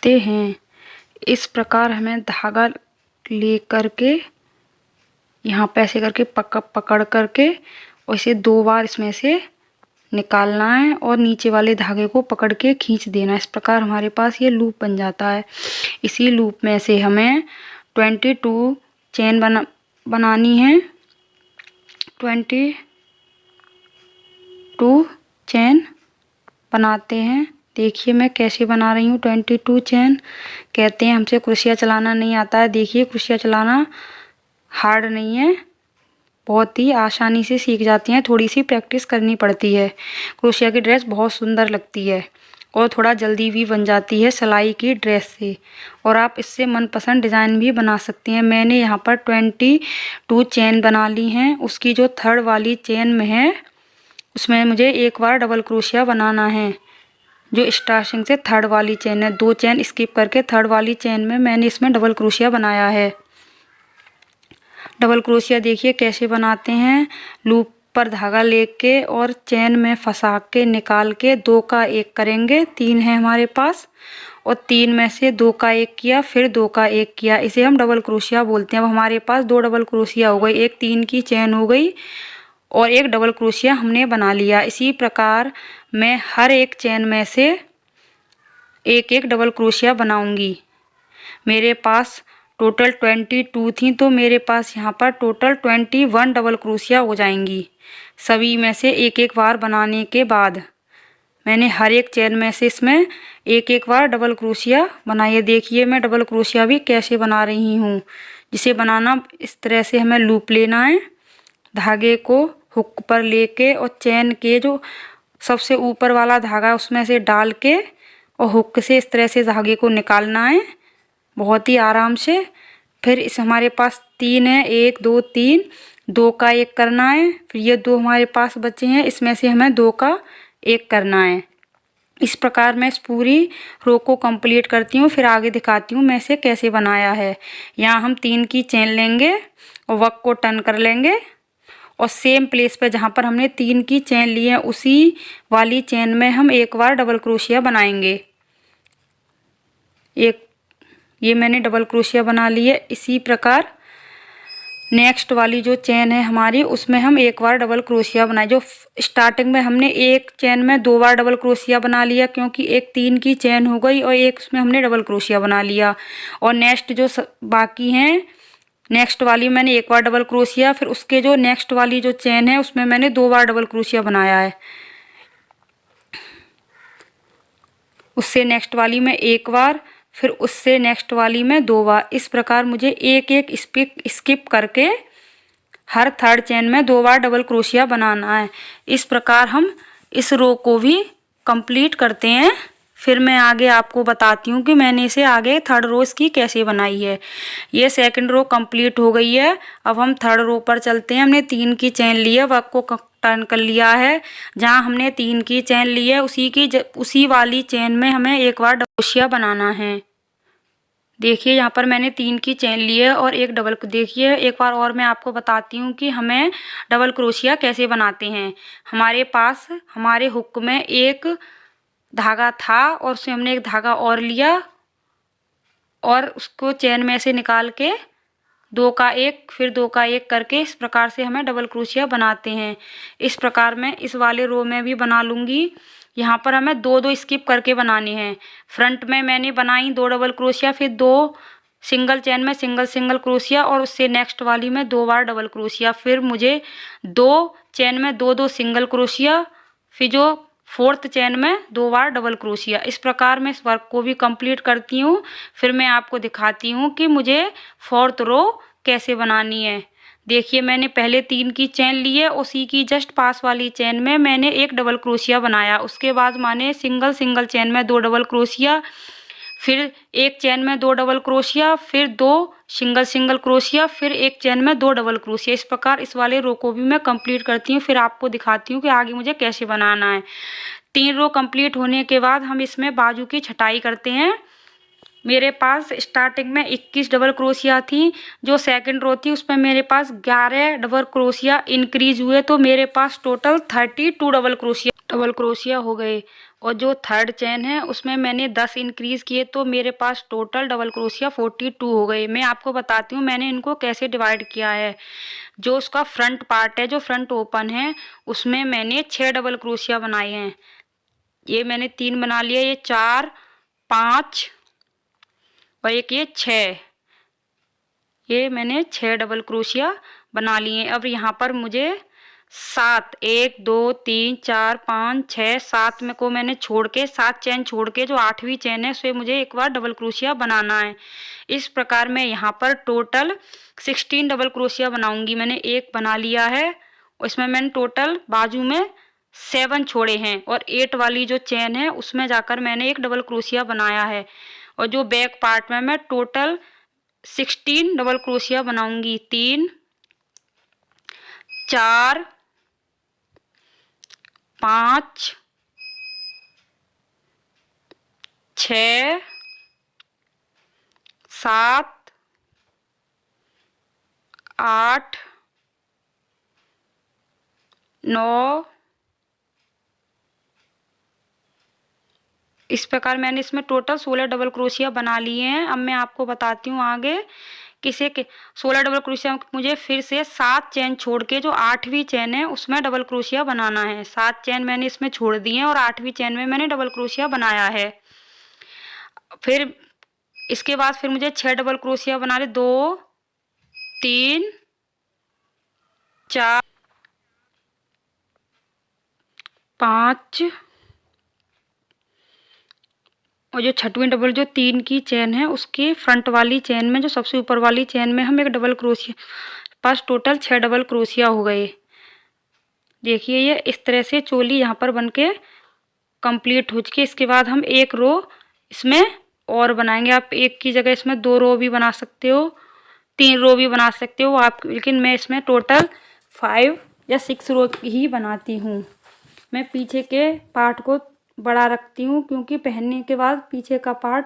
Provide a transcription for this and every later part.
हैं। इस प्रकार हमें धागा ले करके यहाँ पे ऐसे करके पकड़ करके और इसे 2 बार इसमें से निकालना है और नीचे वाले धागे को पकड़ के खींच देना। इस प्रकार हमारे पास ये लूप बन जाता है। इसी लूप में से हमें 22 चेन बनानी है। 22 चेन बनाते हैं। देखिए मैं कैसे बना रही हूँ 22 चेन। कहते हैं हमसे क्रोशिया चलाना नहीं आता है। देखिए क्रोशिया चलाना हार्ड नहीं है, बहुत ही आसानी से सीख जाती हैं। थोड़ी सी प्रैक्टिस करनी पड़ती है। क्रोशिया की ड्रेस बहुत सुंदर लगती है और थोड़ा जल्दी भी बन जाती है सिलाई की ड्रेस से। और आप इससे मनपसंद डिज़ाइन भी बना सकती हैं। मैंने यहाँ पर 22 चेन बना ली हैं। उसकी जो थर्ड वाली चेन में है उसमें मुझे एक बार डबल क्रोशिया बनाना है। जो स्टार्टिंग से थर्ड वाली चेन है, 2 चेन स्किप करके थर्ड वाली चेन में मैंने इसमें डबल क्रोशिया बनाया है। डबल क्रोशिया देखिए कैसे बनाते हैं। लूप पर धागा लेके और चेन में फंसा के निकाल के 2 का 1 करेंगे। 3 है हमारे पास और 3 में से 2 का 1 किया, फिर 2 का 1 किया। इसे हम डबल क्रोशिया बोलते हैं। अब हमारे पास 2 डबल क्रोशिया हो गई, एक 3 की चेन हो गई और एक डबल क्रोशिया हमने बना लिया। इसी प्रकार मैं हर एक चेन में से एक एक डबल क्रोशिया बनाऊंगी। मेरे पास टोटल 22 थी तो मेरे पास यहाँ पर टोटल 21 डबल क्रोशिया हो जाएंगी। सभी में से एक एक बार बनाने के बाद मैंने हर एक चेन में से इसमें एक एक बार डबल क्रोशिया बनाई। देखिए मैं डबल क्रोशिया भी कैसे बना रही हूँ। जिसे बनाना इस तरह से हमें लूप लेना है, धागे को हुक पर लेके और चेन के जो सबसे ऊपर वाला धागा उसमें से डाल के और हुक से इस तरह से धागे को निकालना है बहुत ही आराम से। फिर इस हमारे पास 3 है, 1 2 3, 2 का 1 करना है। फिर ये 2 हमारे पास बचे हैं, इसमें से हमें 2 का 1 करना है। इस प्रकार मैं इस पूरी रो को कंप्लीट करती हूँ। फिर आगे दिखाती हूँ मैं इसे कैसे बनाया है। यहाँ हम 3 की चेन लेंगे और वर्क को टर्न कर लेंगे और सेम प्लेस पे जहाँ पर हमने 3 की चेन ली है उसी वाली चेन में हम एक बार डबल क्रोशिया बनाएंगे। ये मैंने डबल क्रोशिया बना ली है। इसी प्रकार नेक्स्ट वाली जो चेन है हमारी उसमें हम एक बार डबल क्रोशिया बनाए। जो स्टार्टिंग में हमने एक चेन में 2 बार डबल क्रोशिया बना लिया क्योंकि एक 3 की चेन हो गई और एक उसमें हमने डबल क्रोशिया बना लिया। और नेक्स्ट जो बाकी हैं नेक्स्ट वाली मैंने एक बार डबल क्रोशिया, फिर उसके जो नेक्स्ट वाली जो चेन है उसमें मैंने 2 बार डबल क्रोशिया बनाया है। उससे नेक्स्ट वाली में एक बार, फिर उससे नेक्स्ट वाली में 2 बार। इस प्रकार मुझे एक एक स्किप करके हर थर्ड चेन में 2 बार डबल क्रोशिया बनाना है। इस प्रकार हम इस रो को भी कंप्लीट करते हैं। फिर मैं आगे आपको बताती हूँ कि मैंने इसे आगे थर्ड रो इसकी कैसे बनाई है। ये सेकंड रो कंप्लीट हो गई है। अब हम थर्ड रो पर चलते हैं। हमने 3 की चेन ली है, वर्क को टर्न कर लिया है। जहाँ हमने 3 की चेन ली है उसी वाली चेन में हमें एक बार क्रोशिया बनाना है। देखिए यहाँ पर मैंने 3 की चेन ली है और एक डबल। देखिए एक बार और मैं आपको बताती हूँ कि हमें डबल क्रोशिया कैसे बनाते हैं। हमारे पास हमारे हुक में एक धागा था और उससे हमने एक धागा और लिया और उसको चेन में से निकाल के 2 का 1 फिर 2 का 1 करके इस प्रकार से हमें डबल क्रोशिया बनाते हैं। इस प्रकार मैं इस वाले रो में भी बना लूँगी। यहाँ पर हमें 2 स्किप करके बनाने हैं। फ्रंट में मैंने बनाई 2 डबल क्रोशिया, फिर 2 सिंगल चेन में सिंगल क्रोशिया और उससे नेक्स्ट वाली में 2 बार डबल क्रोशिया। फिर मुझे 2 चेन में 2 सिंगल क्रोशिया, फिर जो 4th चेन में 2 बार डबल क्रोशिया। इस प्रकार मैं इस वर्क को भी कंप्लीट करती हूँ। फिर मैं आपको दिखाती हूँ कि मुझे 4th रो कैसे बनानी है। देखिए मैंने पहले 3 की चेन ली है, उसी की जस्ट पास वाली चेन में मैंने एक डबल क्रोशिया बनाया। उसके बाद मैंने सिंगल चेन में 2 डबल क्रोशिया, फिर एक चेन में 2 डबल क्रोशिया, फिर 2 सिंगल क्रोशिया, फिर एक चेन में 2 डबल क्रोशिया। इस प्रकार इस वाले रो को भी मैं कंप्लीट करती हूँ। फिर आपको दिखाती हूँ कि आगे मुझे कैसे बनाना है। 3 रो कंप्लीट होने के बाद हम इसमें बाजू की छटाई करते हैं। मेरे पास स्टार्टिंग में 21 डबल क्रोशिया थी। जो सेकंड रो थी उसमें मेरे पास 11 डबल क्रोशिया इंक्रीज हुए, तो मेरे पास टोटल 32 डबल क्रोशिया हो गए। और जो थर्ड चेन है उसमें मैंने 10 इंक्रीज किए, तो मेरे पास टोटल डबल क्रोशिया 42 हो गए। मैं आपको बताती हूँ मैंने इनको कैसे डिवाइड किया है। जो उसका फ्रंट पार्ट है, जो फ्रंट ओपन है, उसमें मैंने 6 डबल क्रोशिया बनाए हैं। ये मैंने 3 बना लिया, ये 4, 5 और एक ये 6। ये मैंने 6 डबल क्रोशिया बना लिए। अब यहाँ पर मुझे 7, 1 2 3 4 5 6 7 में को मैंने छोड़ के 7 चेन छोड़ के जो 8वीं चेन है उसमें मुझे एक बार डबल क्रोशिया बनाना है। इस प्रकार मैं यहाँ पर टोटल 16 डबल क्रोशिया बनाऊंगी। मैंने एक बना लिया है, उसमें मैंने टोटल बाजू में 7 छोड़े हैं, और 8 वाली जो चेन है उसमें जाकर मैंने एक डबल क्रोशिया बनाया है। और जो बैक पार्ट में मैं टोटल 16 डबल क्रोशिया बनाऊंगी। 3, 4, 5, 6, 7, 8, 9। इस प्रकार मैंने इसमें टोटल 16 डबल क्रोशिया बना लिए हैं। अब मैं आपको बताती हूँ आगे किसे के 16 डबल क्रोशिया मुझे फिर से 7 चेन छोड़ के जो 8वीं चेन है उसमें डबल क्रोशिया बनाना है। 7 चेन मैंने इसमें छोड़ दी हैं और 8वीं चेन में मैंने डबल क्रोशिया बनाया है। फिर इसके बाद फिर मुझे 6 डबल क्रोशिया बना रहे, 2, 3, 4, 5 और जो छठवीं डबल जो 3 की चेन है उसकी फ्रंट वाली चेन में जो सबसे ऊपर वाली चेन में हम एक डबल क्रोशिया, पास टोटल 6 डबल क्रोशिया हो गए। देखिए ये इस तरह से चोली यहाँ पर बनके कंप्लीट हो चुकी है। इसके बाद हम एक रो इसमें और बनाएंगे। आप एक की जगह इसमें 2 रो भी बना सकते हो, 3 रो भी बना सकते हो आप, लेकिन मैं इसमें टोटल 5 या 6 रो ही बनाती हूँ। मैं पीछे के पार्ट को बड़ा रखती हूँ क्योंकि पहनने के बाद पीछे का पार्ट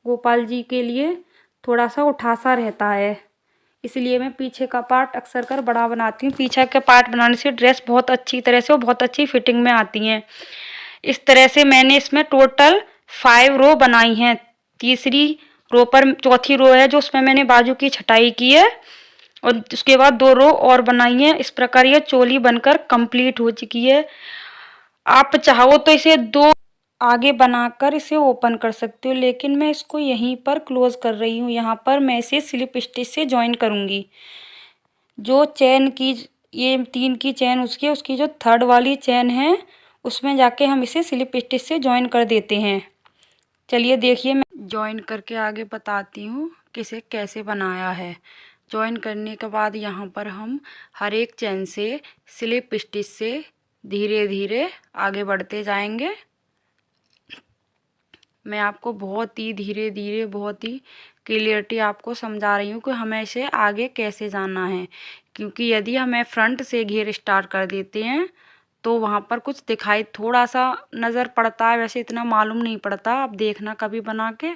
गोपाल जी के लिए थोड़ा सा उठा सा रहता है, इसलिए मैं पीछे का पार्ट अक्सर कर बड़ा बनाती हूँ। पीछे के पार्ट बनाने से ड्रेस बहुत अच्छी तरह से और बहुत अच्छी फिटिंग में आती हैं। इस तरह से मैंने इसमें टोटल 5 रो बनाई हैं। तीसरी रो पर चौथी रो है जो उसमें मैंने बाजू की छटाई की है, और उसके बाद 2 रो और बनाई है। इस प्रकार ये चोली बनकर कंप्लीट हो चुकी है। आप चाहो तो इसे 2 आगे बनाकर इसे ओपन कर सकते हो, लेकिन मैं इसको यहीं पर क्लोज कर रही हूँ। यहाँ पर मैं इसे स्लिप स्टिच से ज्वाइन करूँगी। जो चेन की ये 3 की चेन उसकी जो थर्ड वाली चेन है उसमें जाके हम इसे स्लिप स्टिच से ज्वाइन कर देते हैं। चलिए देखिए मैं ज्वाइन करके आगे बताती हूँ कि इसे कैसे बनाया है। ज्वाइन करने के बाद यहाँ पर हम हर एक चेन से स्लिप स्टिच से धीरे धीरे आगे बढ़ते जाएंगे। मैं आपको बहुत ही धीरे धीरे बहुत ही क्लियरिटी आपको समझा रही हूँ कि हमें इसे आगे कैसे जाना है, क्योंकि यदि हमें फ्रंट से घेर स्टार्ट कर देते हैं तो वहाँ पर कुछ दिखाई थोड़ा सा नज़र पड़ता है, वैसे इतना मालूम नहीं पड़ता। आप देखना कभी बना के,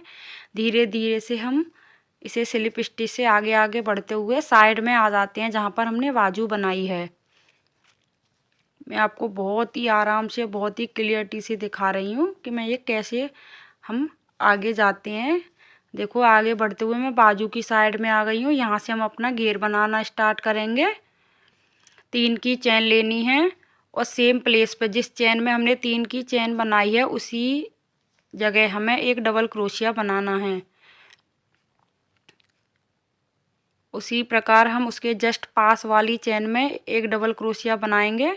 धीरे धीरे से हम इसे स्लिप स्टिच से आगे आगे बढ़ते हुए साइड में आ जाते हैं जहाँ पर हमने बाजू बनाई है। मैं आपको बहुत ही आराम से बहुत ही क्लियरिटी से दिखा रही हूँ कि मैं ये कैसे हम आगे जाते हैं। देखो आगे बढ़ते हुए मैं बाजू की साइड में आ गई हूँ। यहाँ से हम अपना घेर बनाना स्टार्ट करेंगे। 3 की चेन लेनी है और सेम प्लेस पे जिस चेन में हमने 3 की चेन बनाई है उसी जगह हमें एक डबल क्रोशिया बनाना है। उसी प्रकार हम उसके जस्ट पास वाली चेन में एक डबल क्रोशिया बनाएंगे।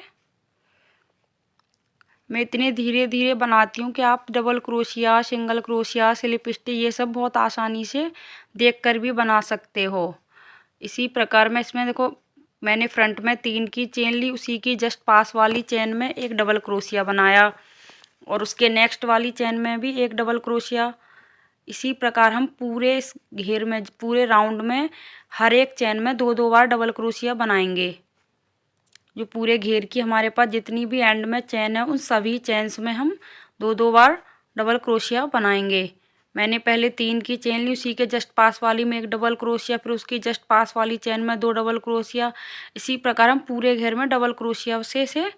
मैं इतने धीरे धीरे बनाती हूँ कि आप double crochet, single crochet, slip stitch ये सब बहुत आसानी से देखकर भी बना सकते हो। इसी प्रकार मैं इसमें देखो मैंने फ्रंट में 3 की चेन ली, उसी की जस्ट पास वाली चेन में एक डबल क्रोशिया बनाया और उसके नेक्स्ट वाली चेन में भी एक डबल क्रोशिया। इसी प्रकार हम पूरे इस घेर में पूरे राउंड में हर एक चेन में 2-2 बार डबल क्रोशिया बनाएंगे। जो पूरे घेर की हमारे पास जितनी भी एंड में चेन है उन सभी चेन्स में हम 2-2 बार डबल क्रोशिया बनाएंगे। मैंने पहले 3 की चेन ली, उसी के जस्ट पास वाली में एक डबल क्रोशिया, फिर उसकी जस्ट पास वाली चेन में 2 डबल क्रोशिया। इसी प्रकार हम पूरे घेर में डबल क्रोशिया से इसे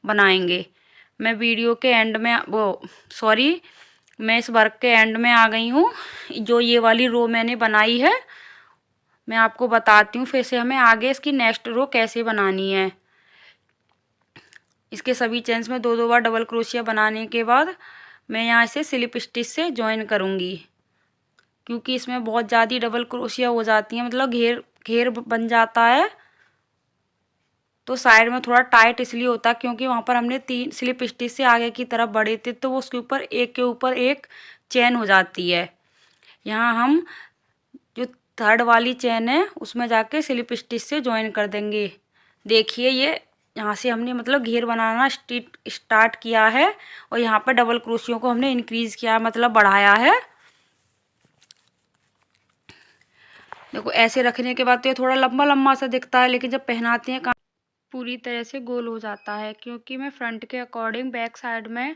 बनाएंगे। मैं वीडियो के एंड में मैं इस वर्क के एंड में आ गई हूँ। जो ये वाली रो मैंने बनाई है मैं आपको बताती हूँ फिर से हमें आगे इसकी नेक्स्ट रो कैसे बनानी है। इसके सभी चेन्स में 2-2 बार डबल क्रोशिया बनाने के बाद मैं यहाँ इसे स्लिप स्टिच से ज्वाइन करूँगी, क्योंकि इसमें बहुत ज़्यादा डबल क्रोशिया हो जाती है, मतलब घेर घेर बन जाता है। तो साइड में थोड़ा टाइट इसलिए होता है क्योंकि वहाँ पर हमने 3 स्लिप स्टिच से आगे की तरफ बढ़े थे, तो वो उसके ऊपर एक के ऊपर एक चेन हो जाती है। यहाँ हम जो थर्ड वाली चेन है उसमें जाके स्लिप स्टिच से ज्वाइन कर देंगे। देखिए ये यहाँ से हमने मतलब घेर बनाना स्टार्ट किया है और यहाँ पर डबल क्रोशियों को हमने इंक्रीज किया, मतलब बढ़ाया है। देखो ऐसे रखने के बाद तो ये थोड़ा लंबा लंबा सा दिखता है, लेकिन जब पहनाते हैं पूरी तरह से गोल हो जाता है, क्योंकि मैं फ्रंट के अकॉर्डिंग बैक साइड में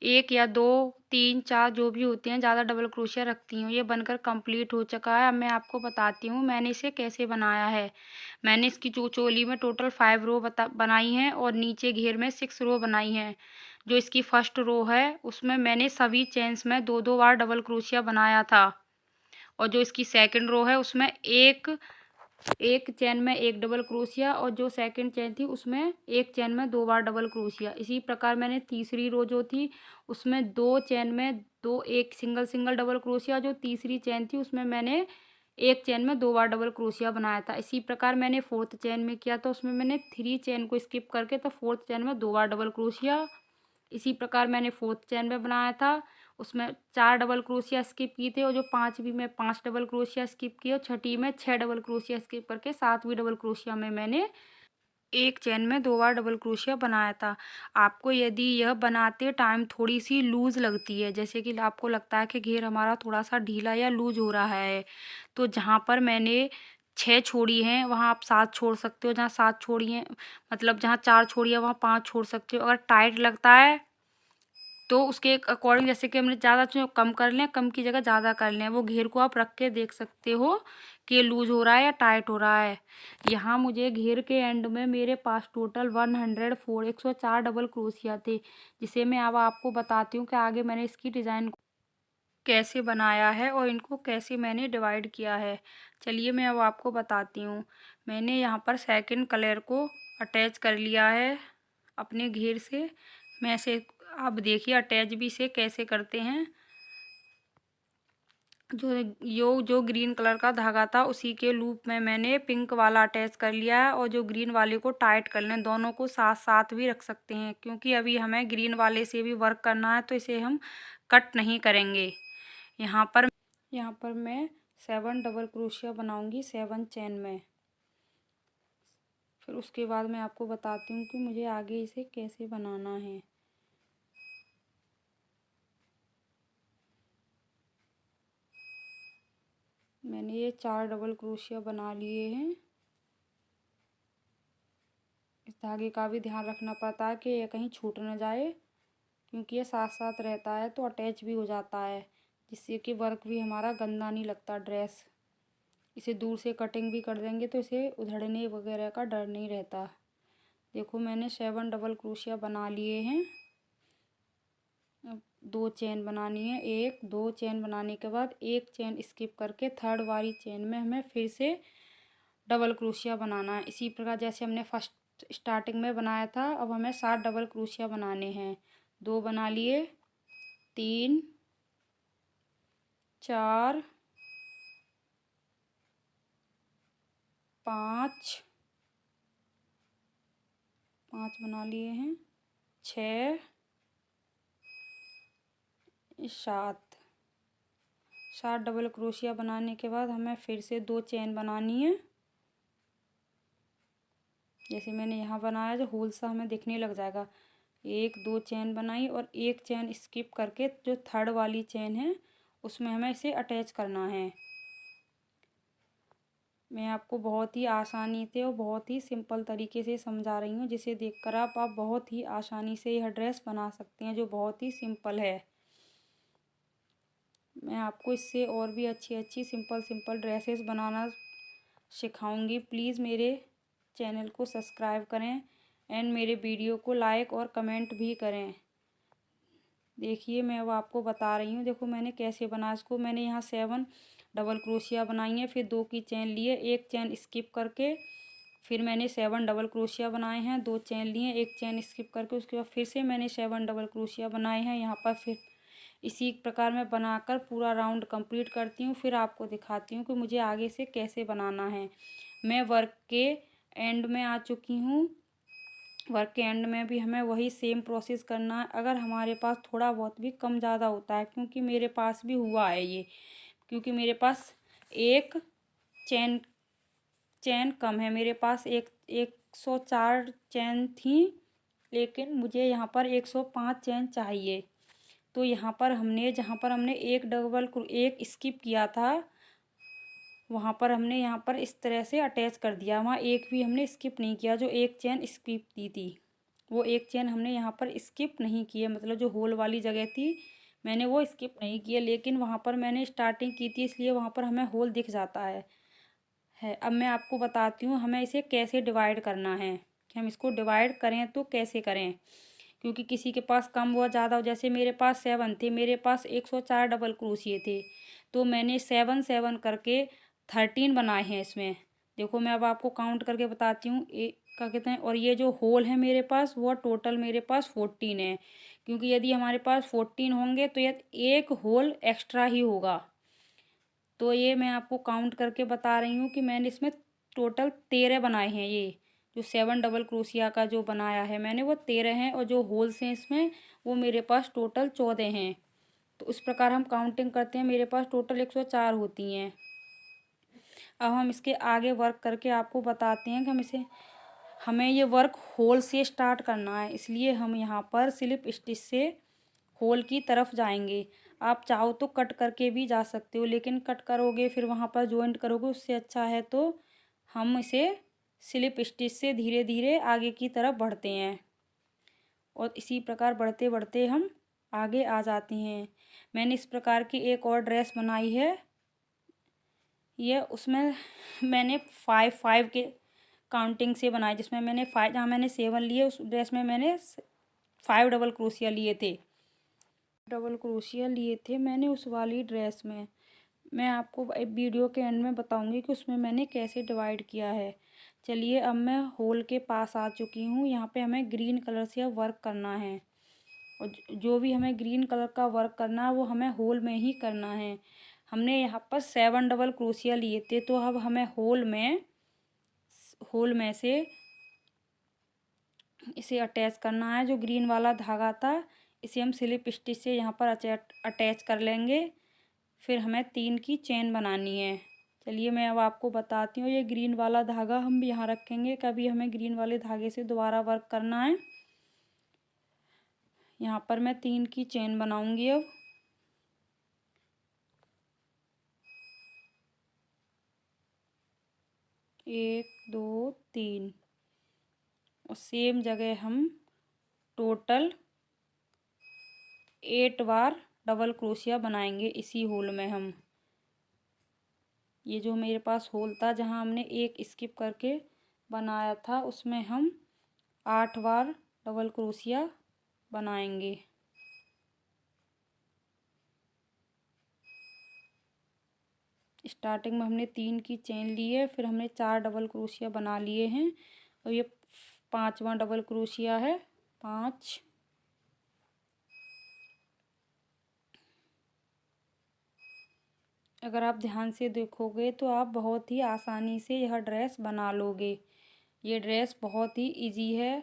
1 या 2 3 4 जो भी होते हैं ज़्यादा डबल क्रोशिया रखती हूँ। ये बनकर कंप्लीट हो चुका है। अब मैं आपको बताती हूँ मैंने इसे कैसे बनाया है। मैंने इसकी चोली में टोटल 5 रो बनाई हैं और नीचे घेर में 6 रो बनाई हैं। जो इसकी फर्स्ट रो है उसमें मैंने सभी चेन्स में 2-2 बार डबल क्रोशिया बनाया था, और जो इसकी सेकंड रो है उसमें एक चेन में 1 डबल क्रोशिया, और जो सेकंड चेन थी उसमें एक चेन में 2 बार डबल क्रोशिया। इसी प्रकार मैंने तीसरी रो जो थी उसमें 2 चेन में एक सिंगल डबल क्रोशिया। जो तीसरी चेन थी उसमें मैंने एक चेन में 2 बार डबल क्रोशिया बनाया था। इसी प्रकार मैंने फोर्थ चेन में किया था, उसमें मैंने 3 चेन को स्किप करके तो फोर्थ चेन में 2 बार डबल क्रोशिया। इसी प्रकार मैंने फोर्थ चेन में बनाया था, उसमें 4 डबल क्रोशिया स्किप किए थे, और जो 5वीं में 5 डबल क्रोशिया स्किप किए, और छठी में 6 डबल क्रोशिया स्किप करके 7वीं डबल क्रोशिया में मैंने एक चेन में 2 बार डबल क्रोशिया बनाया था। आपको यदि यह बनाते टाइम थोड़ी सी लूज़ लगती है, जैसे कि आपको लगता है कि घेर हमारा थोड़ा सा ढीला या लूज़ हो रहा है, तो जहाँ पर मैंने 6 छोड़ी हैं वहाँ आप 7 छोड़ सकते हो, जहाँ 7 छोड़ी हैं मतलब जहाँ 4 छोड़ी है वहाँ 5 छोड़ सकते हो। अगर टाइट लगता है तो उसके अकॉर्डिंग, जैसे कि हमने ज़्यादा चीज़ कम कर लें, कम की जगह ज़्यादा कर लें, वो घेर को आप रख के देख सकते हो कि ये लूज़ हो रहा है या टाइट हो रहा है। यहाँ मुझे घेर के एंड में मेरे पास टोटल 104 डबल क्रोशिया थे, जिसे मैं अब आपको बताती हूँ कि आगे मैंने इसकी डिज़ाइन को कैसे बनाया है और इनको कैसे मैंने डिवाइड किया है। चलिए मैं अब आपको बताती हूँ। मैंने यहाँ पर सेकंड कलर को अटैच कर लिया है अपने घेर से। मैं इसे आप देखिए अटैच भी से कैसे करते हैं। जो ग्रीन कलर का धागा था उसी के लूप में मैंने पिंक वाला अटैच कर लिया है, और जो ग्रीन वाले को टाइट कर लें। दोनों को साथ साथ भी रख सकते हैं, क्योंकि अभी हमें ग्रीन वाले से भी वर्क करना है, तो इसे हम कट नहीं करेंगे। यहाँ पर मैं 7 डबल क्रोशिया बनाऊंगी 7 चेन में। फिर उसके बाद मैं आपको बताती हूँ कि मुझे आगे इसे कैसे बनाना है। मैंने ये 4 डबल क्रोशिया बना लिए हैं। इस धागे का भी ध्यान रखना पड़ता है कि ये कहीं छूट न जाए, क्योंकि ये साथ साथ रहता है तो अटैच भी हो जाता है, जिससे कि वर्क भी हमारा गंदा नहीं लगता ड्रेस। इसे दूर से कटिंग भी कर देंगे तो इसे उधड़ने वगैरह का डर नहीं रहता। देखो मैंने 7 डबल क्रोशिया बना लिए हैं। अब 2 चेन बनानी है। 1 2 चेन बनाने के बाद एक चेन स्किप करके थर्ड वाली चेन में हमें फिर से डबल क्रोशिया बनाना है। इसी प्रकार जैसे हमने फर्स्ट स्टार्टिंग में बनाया था, अब हमें 7 डबल क्रोशिया बनाने हैं। 2 बना लिए, 3 4 5 बना लिए हैं, 6 7 डबल क्रोशिया बनाने के बाद हमें फिर से 2 चेन बनानी है। जैसे मैंने यहाँ बनाया, जो होल सा हमें दिखने लग जाएगा। 1 2 चेन बनाई और एक चेन स्किप करके जो थर्ड वाली चेन है उसमें हमें इसे अटैच करना है। मैं आपको बहुत ही आसानी से और बहुत ही सिंपल तरीके से समझा रही हूँ, जिसे देखकर आप बहुत ही आसानी से यह ड्रेस बना सकते हैं, जो बहुत ही सिंपल है। मैं आपको इससे और भी अच्छी अच्छी सिंपल ड्रेसेस बनाना सिखाऊंगी। प्लीज़ मेरे चैनल को सब्सक्राइब करें एंड मेरे वीडियो को लाइक और कमेंट भी करें। देखिए मैं अब आपको बता रही हूँ। देखो मैंने कैसे बना इसको। मैंने यहाँ 7 डबल क्रोशिया बनाई है, फिर 2 की चेन लिए, एक चेन स्किप करके फिर मैंने 7 डबल क्रोशिया बनाए हैं, 2 चेन लिए, एक चेन स्किप करके उसके बाद फिर से मैंने 7 डबल क्रोशिया बनाए हैं यहाँ पर। फिर इसी प्रकार मैं बनाकर पूरा राउंड कंप्लीट करती हूँ, फिर आपको दिखाती हूँ कि मुझे आगे से कैसे बनाना है। मैं वर्क के एंड में आ चुकी हूँ। वर्क के एंड में भी हमें वही सेम प्रोसेस करना है। अगर हमारे पास थोड़ा बहुत भी कम ज़्यादा होता है, क्योंकि मेरे पास भी हुआ है ये, क्योंकि मेरे पास एक चैन कम है। मेरे पास 104 चैन थी, लेकिन मुझे यहाँ पर 105 चैन चाहिए। तो यहाँ पर जहाँ पर हमने एक स्किप किया था, वहाँ पर हमने यहाँ पर इस तरह से अटैच कर दिया। वहाँ एक भी हमने स्किप नहीं किया। जो एक चेन स्किप दी थी, वो एक चेन हमने यहाँ पर स्किप नहीं की है, मतलब जो होल वाली जगह थी मैंने वो स्किप नहीं किया, लेकिन वहाँ पर मैंने स्टार्टिंग की थी, इसलिए वहाँ पर हमें होल दिख जाता है। अब मैं आपको बताती हूँ हमें इसे कैसे डिवाइड करना है, कि हम इसको डिवाइड करें तो कैसे करें। क्योंकि किसी के पास कम हुआ ज़्यादा हो, जैसे मेरे पास 7 थे, मेरे पास 104 डबल क्रोशिये थे, तो मैंने 7 करके 13 बनाए हैं इसमें। देखो मैं अब आपको काउंट करके बताती हूँ। क्या कहते हैं, और ये जो होल है मेरे पास, वो टोटल मेरे पास 14 है। क्योंकि यदि हमारे पास 14 होंगे तो ये एक होल एक्स्ट्रा ही होगा। तो ये मैं आपको काउंट करके बता रही हूँ कि मैंने इसमें टोटल 13 बनाए हैं। ये जो 7 डबल क्रोशिया का जो बनाया है मैंने, वो 13 हैं, और जो होल्स हैं इसमें वो मेरे पास टोटल 14 हैं। तो उस प्रकार हम काउंटिंग करते हैं, मेरे पास टोटल 104 होती हैं। अब हम इसके आगे वर्क करके आपको बताते हैं कि हमें ये वर्क होल से स्टार्ट करना है, इसलिए हम यहाँ पर स्लिप स्टिच से होल की तरफ जाएंगे। आप चाहो तो कट करके भी जा सकते हो, लेकिन कट करोगे फिर वहाँ पर जॉइंट करोगे, उससे अच्छा है तो हम इसे स्लिप स्टिच से धीरे धीरे आगे की तरफ बढ़ते हैं, और इसी प्रकार बढ़ते बढ़ते हम आगे आ जाते हैं। मैंने इस प्रकार की एक और ड्रेस बनाई है। ये उसमें मैंने 5 के काउंटिंग से बनाई, जिसमें मैंने 5, जहाँ मैंने 7 लिए, उस ड्रेस में मैंने 5 डबल क्रोशिया लिए थे मैंने उस वाली ड्रेस में। मैं आपको वीडियो के एंड में बताऊंगी कि उसमें मैंने कैसे डिवाइड किया है। चलिए अब मैं होल के पास आ चुकी हूँ। यहाँ पे हमें ग्रीन कलर से अब वर्क करना है, और जो भी हमें ग्रीन कलर का वर्क करना है वो हमें होल में ही करना है। हमने यहाँ पर 7 डबल क्रोशिया लिए थे, तो अब हमें होल में से इसे अटैच करना है। जो ग्रीन वाला धागा था, इसे हम स्लिप स्टिच से यहाँ पर अटैच कर लेंगे। फिर हमें 3 की चेन बनानी है। चलिए मैं अब आपको बताती हूँ। ये ग्रीन वाला धागा हम यहाँ रखेंगे, कभी हमें ग्रीन वाले धागे से दोबारा वर्क करना है। यहाँ पर मैं 3 की चेन बनाऊंगी। अब 1 2 3, और सेम जगह हम टोटल 8 बार डबल क्रोशिया बनाएंगे इसी होल में। हम ये जो मेरे पास होल था जहाँ हमने एक स्किप करके बनाया था, उसमें हम 8 बार डबल क्रोशिया बनाएंगे। स्टार्टिंग में हमने 3 की चेन ली है, फिर हमने 4 डबल क्रोशिया बना लिए हैं, और ये 5वां डबल क्रोशिया है। 5, अगर आप ध्यान से देखोगे तो आप बहुत ही आसानी से यह ड्रेस बना लोगे। ये ड्रेस बहुत ही इजी है,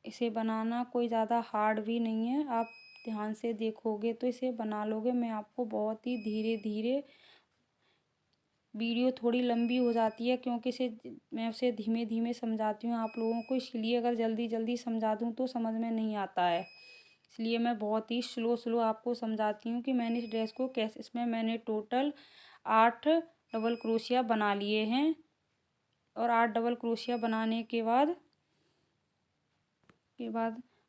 इसे बनाना कोई ज़्यादा हार्ड भी नहीं है। आप ध्यान से देखोगे तो इसे बना लोगे। मैं आपको बहुत ही धीरे धीरे, वीडियो थोड़ी लंबी हो जाती है क्योंकि मैं उसे धीमे धीमे समझाती हूँ आप लोगों को, इसलिए अगर जल्दी जल्दी समझा दूँ तो समझ में नहीं आता है। इसलिए मैं बहुत ही स्लो आपको समझाती हूँ कि मैंने इस ड्रेस को कैसे, इसमें मैंने टोटल 8 डबल क्रोशिया बना लिए हैं, और 8 डबल क्रोशिया बनाने के बाद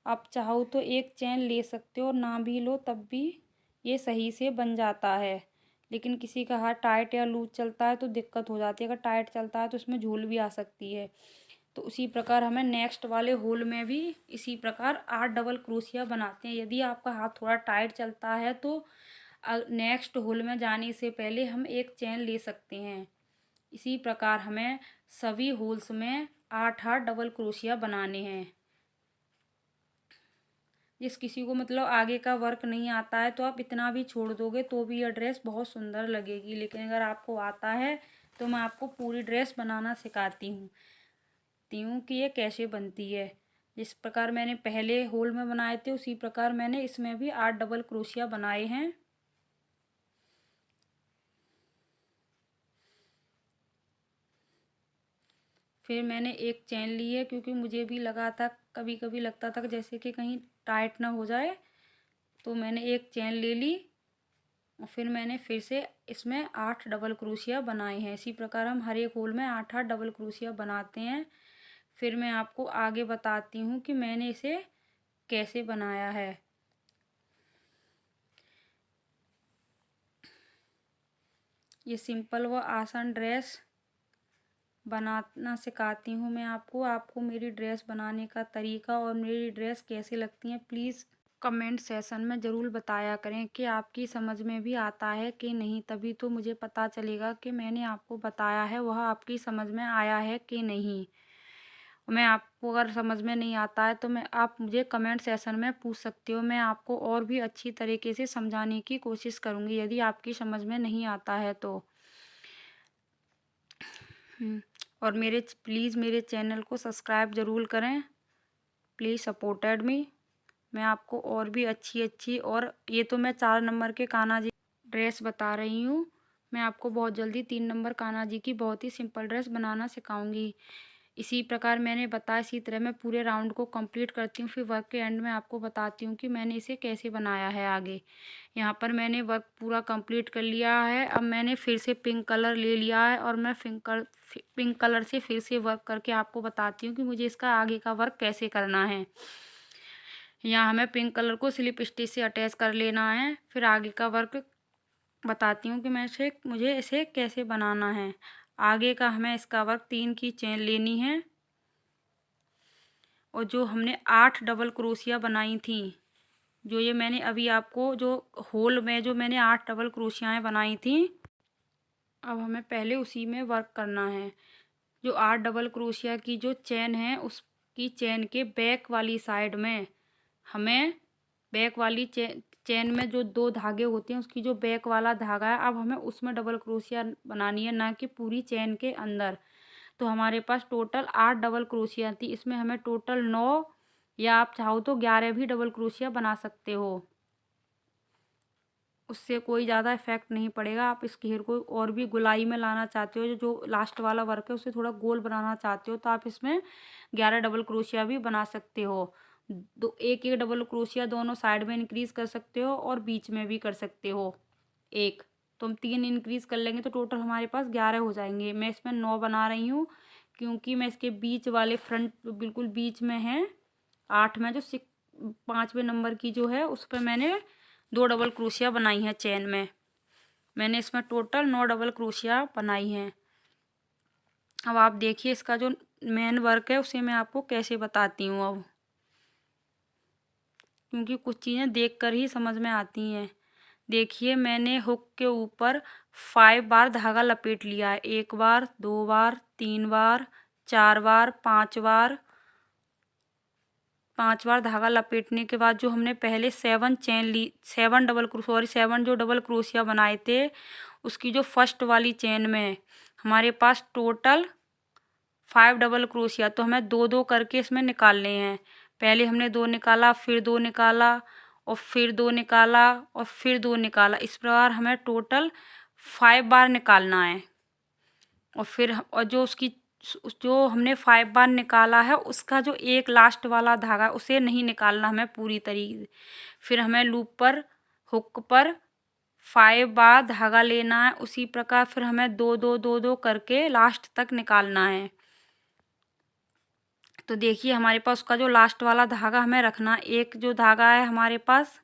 आप चाहो तो एक चेन ले सकते हो और ना भी लो तब भी ये सही से बन जाता है। लेकिन किसी का हाथ टाइट या लूज चलता है तो दिक्कत हो जाती है। अगर टाइट चलता है तो इसमें झूल भी आ सकती है। तो उसी प्रकार हमें नेक्स्ट वाले होल में भी इसी प्रकार 8 डबल क्रोशिया बनाते हैं। यदि आपका हाथ थोड़ा टाइट चलता है तो नेक्स्ट होल में जाने से पहले हम एक चेन ले सकते हैं। इसी प्रकार हमें सभी होल्स में 8-8 डबल क्रोशिया बनाने हैं। जिस किसी को मतलब आगे का वर्क नहीं आता है तो आप इतना भी छोड़ दोगे तो भी यह ड्रेस बहुत सुंदर लगेगी। लेकिन अगर आपको आता है तो मैं आपको पूरी ड्रेस बनाना सिखाती हूँ कि ये कैसे बनती है। जिस प्रकार मैंने पहले होल में बनाए थे उसी प्रकार मैंने इसमें भी 8 डबल क्रोशिया बनाए हैं। फिर मैंने एक चेन ली है क्योंकि मुझे भी लगा था, कभी कभी लगता था कि जैसे कि कहीं टाइट ना हो जाए, तो मैंने एक चेन ले ली और फिर मैंने फिर से इसमें 8 डबल क्रोशिया बनाए हैं। इसी प्रकार हम हर एक होल में 8-8 डबल क्रोशिया बनाते हैं। फिर मैं आपको आगे बताती हूँ कि मैंने इसे कैसे बनाया है। ये सिंपल व आसान ड्रेस बनाना सिखाती हूँ मैं आपको मेरी ड्रेस बनाने का तरीका और मेरी ड्रेस कैसे लगती है प्लीज़ कमेंट सेशन में ज़रूर बताया करें कि आपकी समझ में भी आता है कि नहीं। तभी तो मुझे पता चलेगा कि मैंने आपको बताया है वह आपकी समझ में आया है कि नहीं। मैं आपको अगर समझ में नहीं आता है तो आप मुझे कमेंट सेशन में पूछ सकते हो। मैं आपको और भी अच्छी तरीके से समझाने की कोशिश करूँगी यदि आपकी समझ में नहीं आता है तो। और प्लीज़ मेरे चैनल को सब्सक्राइब ज़रूर करें। Please supported me. मैं आपको और भी अच्छी और ये तो मैं 4 नंबर के कान्हा जी ड्रेस बता रही हूँ। मैं आपको बहुत जल्दी 3 नंबर कान्हा जी की बहुत ही सिंपल ड्रेस बनाना सिखाऊंगी। इसी प्रकार मैंने बताया, इसी तरह मैं पूरे राउंड को कंप्लीट करती हूँ। फिर वर्क के एंड में आपको बताती हूँ कि मैंने इसे कैसे बनाया है आगे। यहाँ पर मैंने वर्क पूरा कंप्लीट कर लिया है। अब मैंने फिर से पिंक कलर ले लिया है और मैं पिंक कलर से फिर से वर्क करके आपको बताती हूँ कि मुझे इसका आगे का वर्क कैसे करना है। यहाँ हमें पिंक कलर को स्लिप स्टिच से अटैच कर लेना है। फिर आगे का वर्क बताती हूँ कि मुझे इसे कैसे बनाना है। आगे का हमें इसका वर्क 3 की चेन लेनी है और जो हमने 8 डबल क्रोशिया बनाई थी, जो ये मैंने अभी आपको जो होल में जो मैंने 8 डबल क्रोशियाएँ बनाई थी, अब हमें पहले उसी में वर्क करना है। जो 8 डबल क्रोशिया की जो चेन है उसकी चेन के बैक वाली साइड में हमें बैक वाली चेन में जो 2 धागे होते हैं उसकी जो बैक वाला धागा है, अब हमें उसमें डबल क्रोशिया बनानी है, ना कि पूरी चेन के अंदर। तो हमारे पास टोटल 8 डबल क्रोशिया थी। इसमें हमें टोटल 9 या आप चाहो तो 11 भी डबल क्रोशिया बना सकते हो। उससे कोई ज़्यादा इफेक्ट नहीं पड़ेगा। आप इस घेर को और भी गोलाई में लाना चाहते हो, जो लास्ट वाला वर्क है उसे थोड़ा गोल बनाना चाहते हो, तो आप इसमें 11 डबल क्रोशिया भी बना सकते हो। एक डबल क्रोशिया दोनों साइड में इंक्रीज कर सकते हो और बीच में भी कर सकते हो एक। तो हम 3 इंक्रीज कर लेंगे तो टोटल हमारे पास 11 हो जाएंगे। मैं इसमें 9 बना रही हूँ क्योंकि मैं इसके बीच वाले फ्रंट बिल्कुल बीच में है 8 में जो 5वें नंबर की जो है उस पर मैंने 2 डबल क्रोशिया बनाई हैं चेन में। मैंने इसमें टोटल 9 डबल क्रोशिया बनाई हैं। अब आप देखिए इसका जो मेन वर्क है उसे मैं आपको कैसे बताती हूँ अब, क्योंकि कुछ चीज़ें देखकर ही समझ में आती हैं। देखिए मैंने हुक के ऊपर 5 बार धागा लपेट लिया है। 1 बार, 2 बार, 3 बार, 4 बार, 5 बार। 5 बार धागा लपेटने के बाद जो हमने पहले 7 जो डबल क्रोशिया बनाए थे उसकी जो फर्स्ट वाली चेन में हमारे पास टोटल 5 डबल क्रोशिया, तो हमें 2-2 करके इसमें निकालने हैं। पहले हमने 2 निकाला, फिर 2 निकाला और फिर 2 निकाला और फिर 2 निकाला। इस प्रकार हमें टोटल 5 बार निकालना है। और फिर और जो हमने 5 बार निकाला है उसका जो एक लास्ट वाला धागा उसे नहीं निकालना हमें पूरी तरीके। फिर हमें लूप पर हुक पर 5 बार धागा लेना है। उसी प्रकार फिर हमें 2-2 2-2 करके लास्ट तक निकालना है। तो देखिए हमारे पास उसका जो लास्ट वाला धागा हमें रखना, एक जो धागा है हमारे पास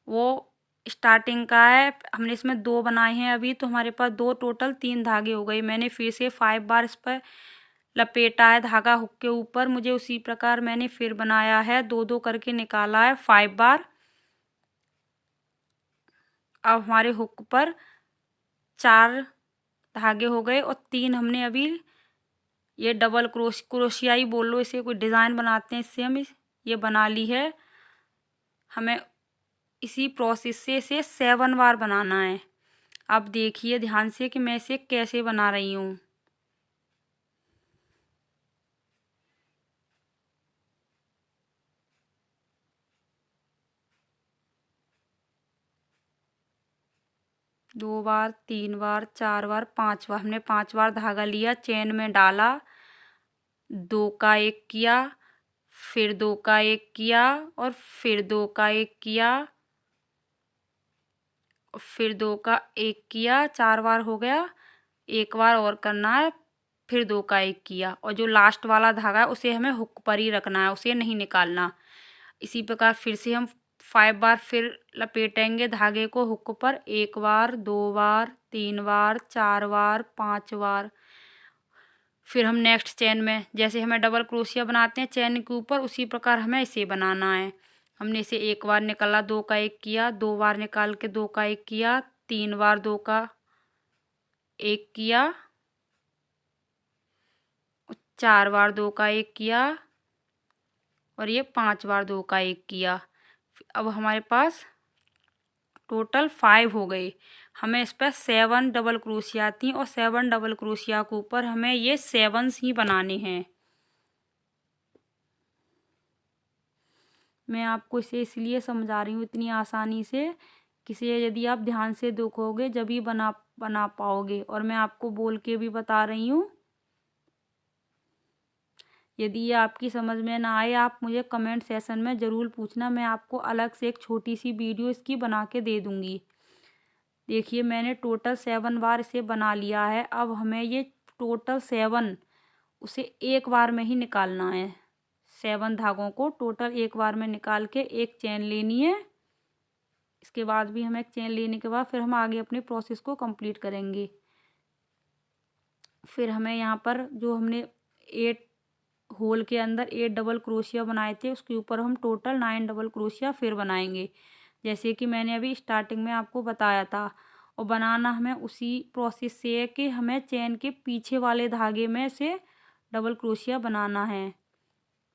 वो स्टार्टिंग का है, हमने इसमें 2 बनाए हैं अभी, तो हमारे पास 2 टोटल 3 धागे हो गए। मैंने फिर से 5 बार इस पर लपेटा है धागा हुक के ऊपर, मुझे उसी प्रकार मैंने फिर बनाया है, 2-2 करके निकाला है 5 बार। अब हमारे हुक पर 4 धागे हो गए और 3 हमने अभी ये डबल क्रोशियाई बोल लो इसे, कोई डिज़ाइन बनाते हैं इससे हम ये बना ली है। हमें इसी प्रोसेस से इसे 7 बार बनाना है। अब देखिए ध्यान से कि मैं इसे कैसे बना रही हूँ। दो बार, 3 बार, 4 बार, 5 बार, हमने 5 बार धागा लिया, चेन में डाला, 2 का 1 किया, फिर 2 का 1 किया और फिर 2 का 1 किया, फिर 2 का 1 किया, 4 बार हो गया। 1 बार और करना है, फिर 2 का 1 किया और जो लास्ट वाला धागा है उसे हमें हुक पर ही रखना है, उसे नहीं निकालना। इसी प्रकार फिर से हम 5 बार फिर लपेटेंगे धागे को हुक पर, 1 बार, 2 बार, 3 बार, 4 बार, 5 बार। फिर हम नेक्स्ट चेन में जैसे हमें डबल क्रोशिया बनाते हैं चेन के ऊपर, उसी प्रकार हमें इसे बनाना है। हमने इसे 1 बार निकाला, 2 का 1 किया, 2 बार निकाल के 2 का 1 किया, 3 बार 2 का 1 किया, 4 बार 2 का 1 किया और ये 5 बार 2 का 1 किया। अब हमारे पास टोटल 5 हो गए। हमें इस पर 7 डबल क्रोशिया थी और 7 डबल क्रोशिया के ऊपर हमें ये 7 ही बनाने हैं। मैं आपको इसे इसलिए समझा रही हूँ इतनी आसानी से, किसी यदि आप ध्यान से देखोगे जब ही बना पाओगे। और मैं आपको बोल के भी बता रही हूँ, यदि ये आपकी समझ में ना आए आप मुझे कमेंट सेशन में ज़रूर पूछना, मैं आपको अलग से एक छोटी सी वीडियो इसकी बना के दे दूँगी। देखिए मैंने टोटल 7 बार इसे बना लिया है। अब हमें ये टोटल 7 उसे एक बार में ही निकालना है। 7 धागों को टोटल एक बार में निकाल के एक चेन लेनी है। इसके बाद भी हमें एक चेन लेने के बाद फिर हम आगे अपने प्रोसेस को कंप्लीट करेंगे। फिर हमें यहाँ पर जो हमने 8 होल के अंदर 8 डबल क्रोशिया बनाए थे उसके ऊपर हम टोटल 9 डबल क्रोशिया फिर बनाएंगे, जैसे कि मैंने अभी स्टार्टिंग में आपको बताया था। और बनाना हमें उसी प्रोसेस से है कि हमें चेन के पीछे वाले धागे में से डबल क्रोशिया बनाना है।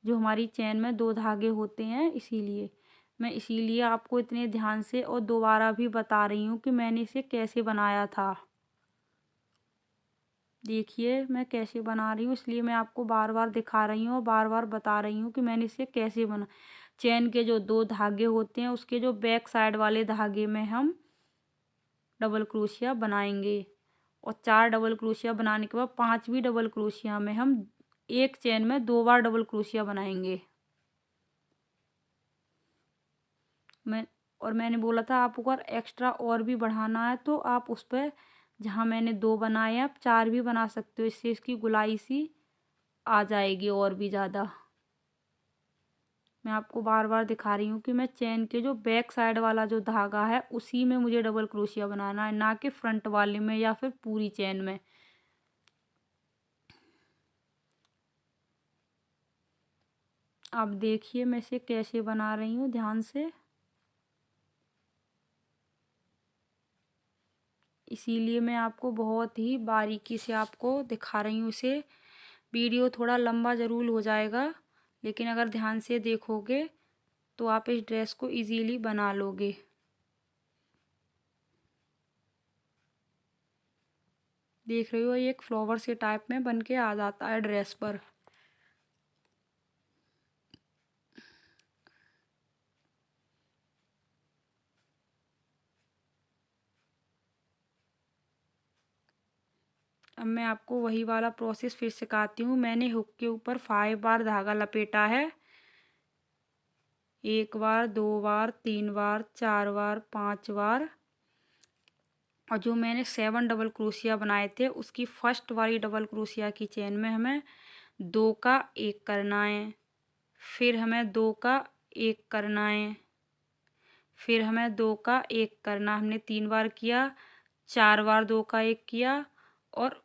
जो हमारी चेन में 2 धागे होते हैं, इसीलिए आपको इतने ध्यान से और दोबारा भी बता रही हूँ कि मैंने इसे कैसे बनाया था। देखिए मैं कैसे बना रही हूँ, इसलिए मैं आपको बार बार दिखा रही हूँ और बार बार बता रही हूँ कि मैंने इसे कैसे बना। चेन के जो 2 धागे होते हैं उसके जो बैक साइड वाले धागे में हम डबल क्रोशिया बनाएंगे और 4 डबल क्रोशिया बनाने के बाद 5वीं डबल क्रोशिया में हम एक चेन में 2 बार डबल क्रोशिया बनाएंगे। मैंने बोला था आपको अगर एक्स्ट्रा और भी बढ़ाना है तो आप उस पर जहाँ मैंने 2 बनाए आप 4 भी बना सकते हो, इससे इसकी गुलाई सी आ जाएगी और भी ज़्यादा। मैं आपको बार बार दिखा रही हूँ कि मैं चेन के जो बैक साइड वाला जो धागा है उसी में मुझे डबल क्रोशिया बनाना है, ना कि फ्रंट वाले में या फिर पूरी चेन में। अब देखिए मैं इसे कैसे बना रही हूँ ध्यान से, इसीलिए मैं आपको बहुत ही बारीकी से आपको दिखा रही हूँ इसे। वीडियो थोड़ा लंबा ज़रूर हो जाएगा, लेकिन अगर ध्यान से देखोगे तो आप इस ड्रेस को इजीली बना लोगे। देख रहे हो ये एक फ्लावर से टाइप में बन के आ जाता है ड्रेस पर। अब मैं आपको वही वाला प्रोसेस फिर सिखाती हूँ। मैंने हुक के ऊपर 5 बार धागा लपेटा है, 1 बार, 2 बार, 3 बार, 4 बार, 5 बार। और जो मैंने 7 डबल क्रोशिया बनाए थे उसकी फर्स्ट वाली डबल क्रोशिया की चेन में हमें 2 का 1 करना है, फिर हमें 2 का 1 करना है, फिर हमें 2 का 1 करना। हमने 3 बार किया, 4 बार 2 का 1 किया और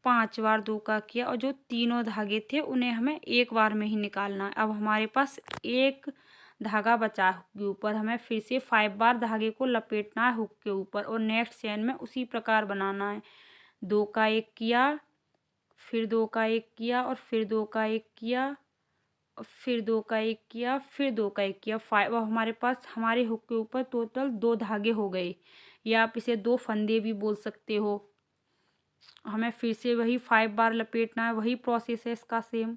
5 बार 2 का किया, और जो तीनों धागे थे उन्हें हमें एक बार में ही निकालना है। अब हमारे पास एक धागा बचा हुक के ऊपर, हमें फिर से 5 बार धागे को लपेटना है हुक के ऊपर और नेक्स्ट चेन में उसी प्रकार बनाना है। 2 का 1 किया, फिर 2 का 1 किया और फिर 2 का 1 किया और फिर 2 का 1 किया, फिर 2 का 1 किया। 5 अब हमारे पास हमारे हुक के ऊपर टोटल 2 धागे हो गए, या आप इसे 2 फंदे भी बोल सकते हो। हमें फिर से वही 5 बार लपेटना है, वही प्रोसेस है इसका सेम।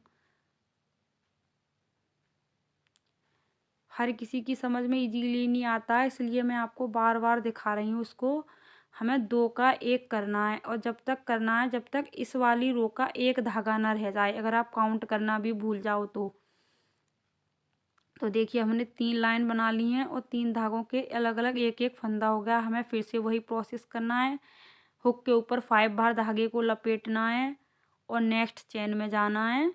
हर किसी की समझ में इजीली नहीं आता है, इसलिए मैं आपको बार बार दिखा रही हूँ उसको। हमें 2 का 1 करना है और जब तक करना है जब तक इस वाली रो का एक धागा ना रह जाए। अगर आप काउंट करना भी भूल जाओ तो देखिए हमने 3 लाइन बना ली हैं और 3 धागों के अलग अलग एक एक फंदा हो गया। हमें फिर से वही प्रोसेस करना है। हुक के ऊपर 5 बार धागे को लपेटना है और नेक्स्ट चेन में जाना है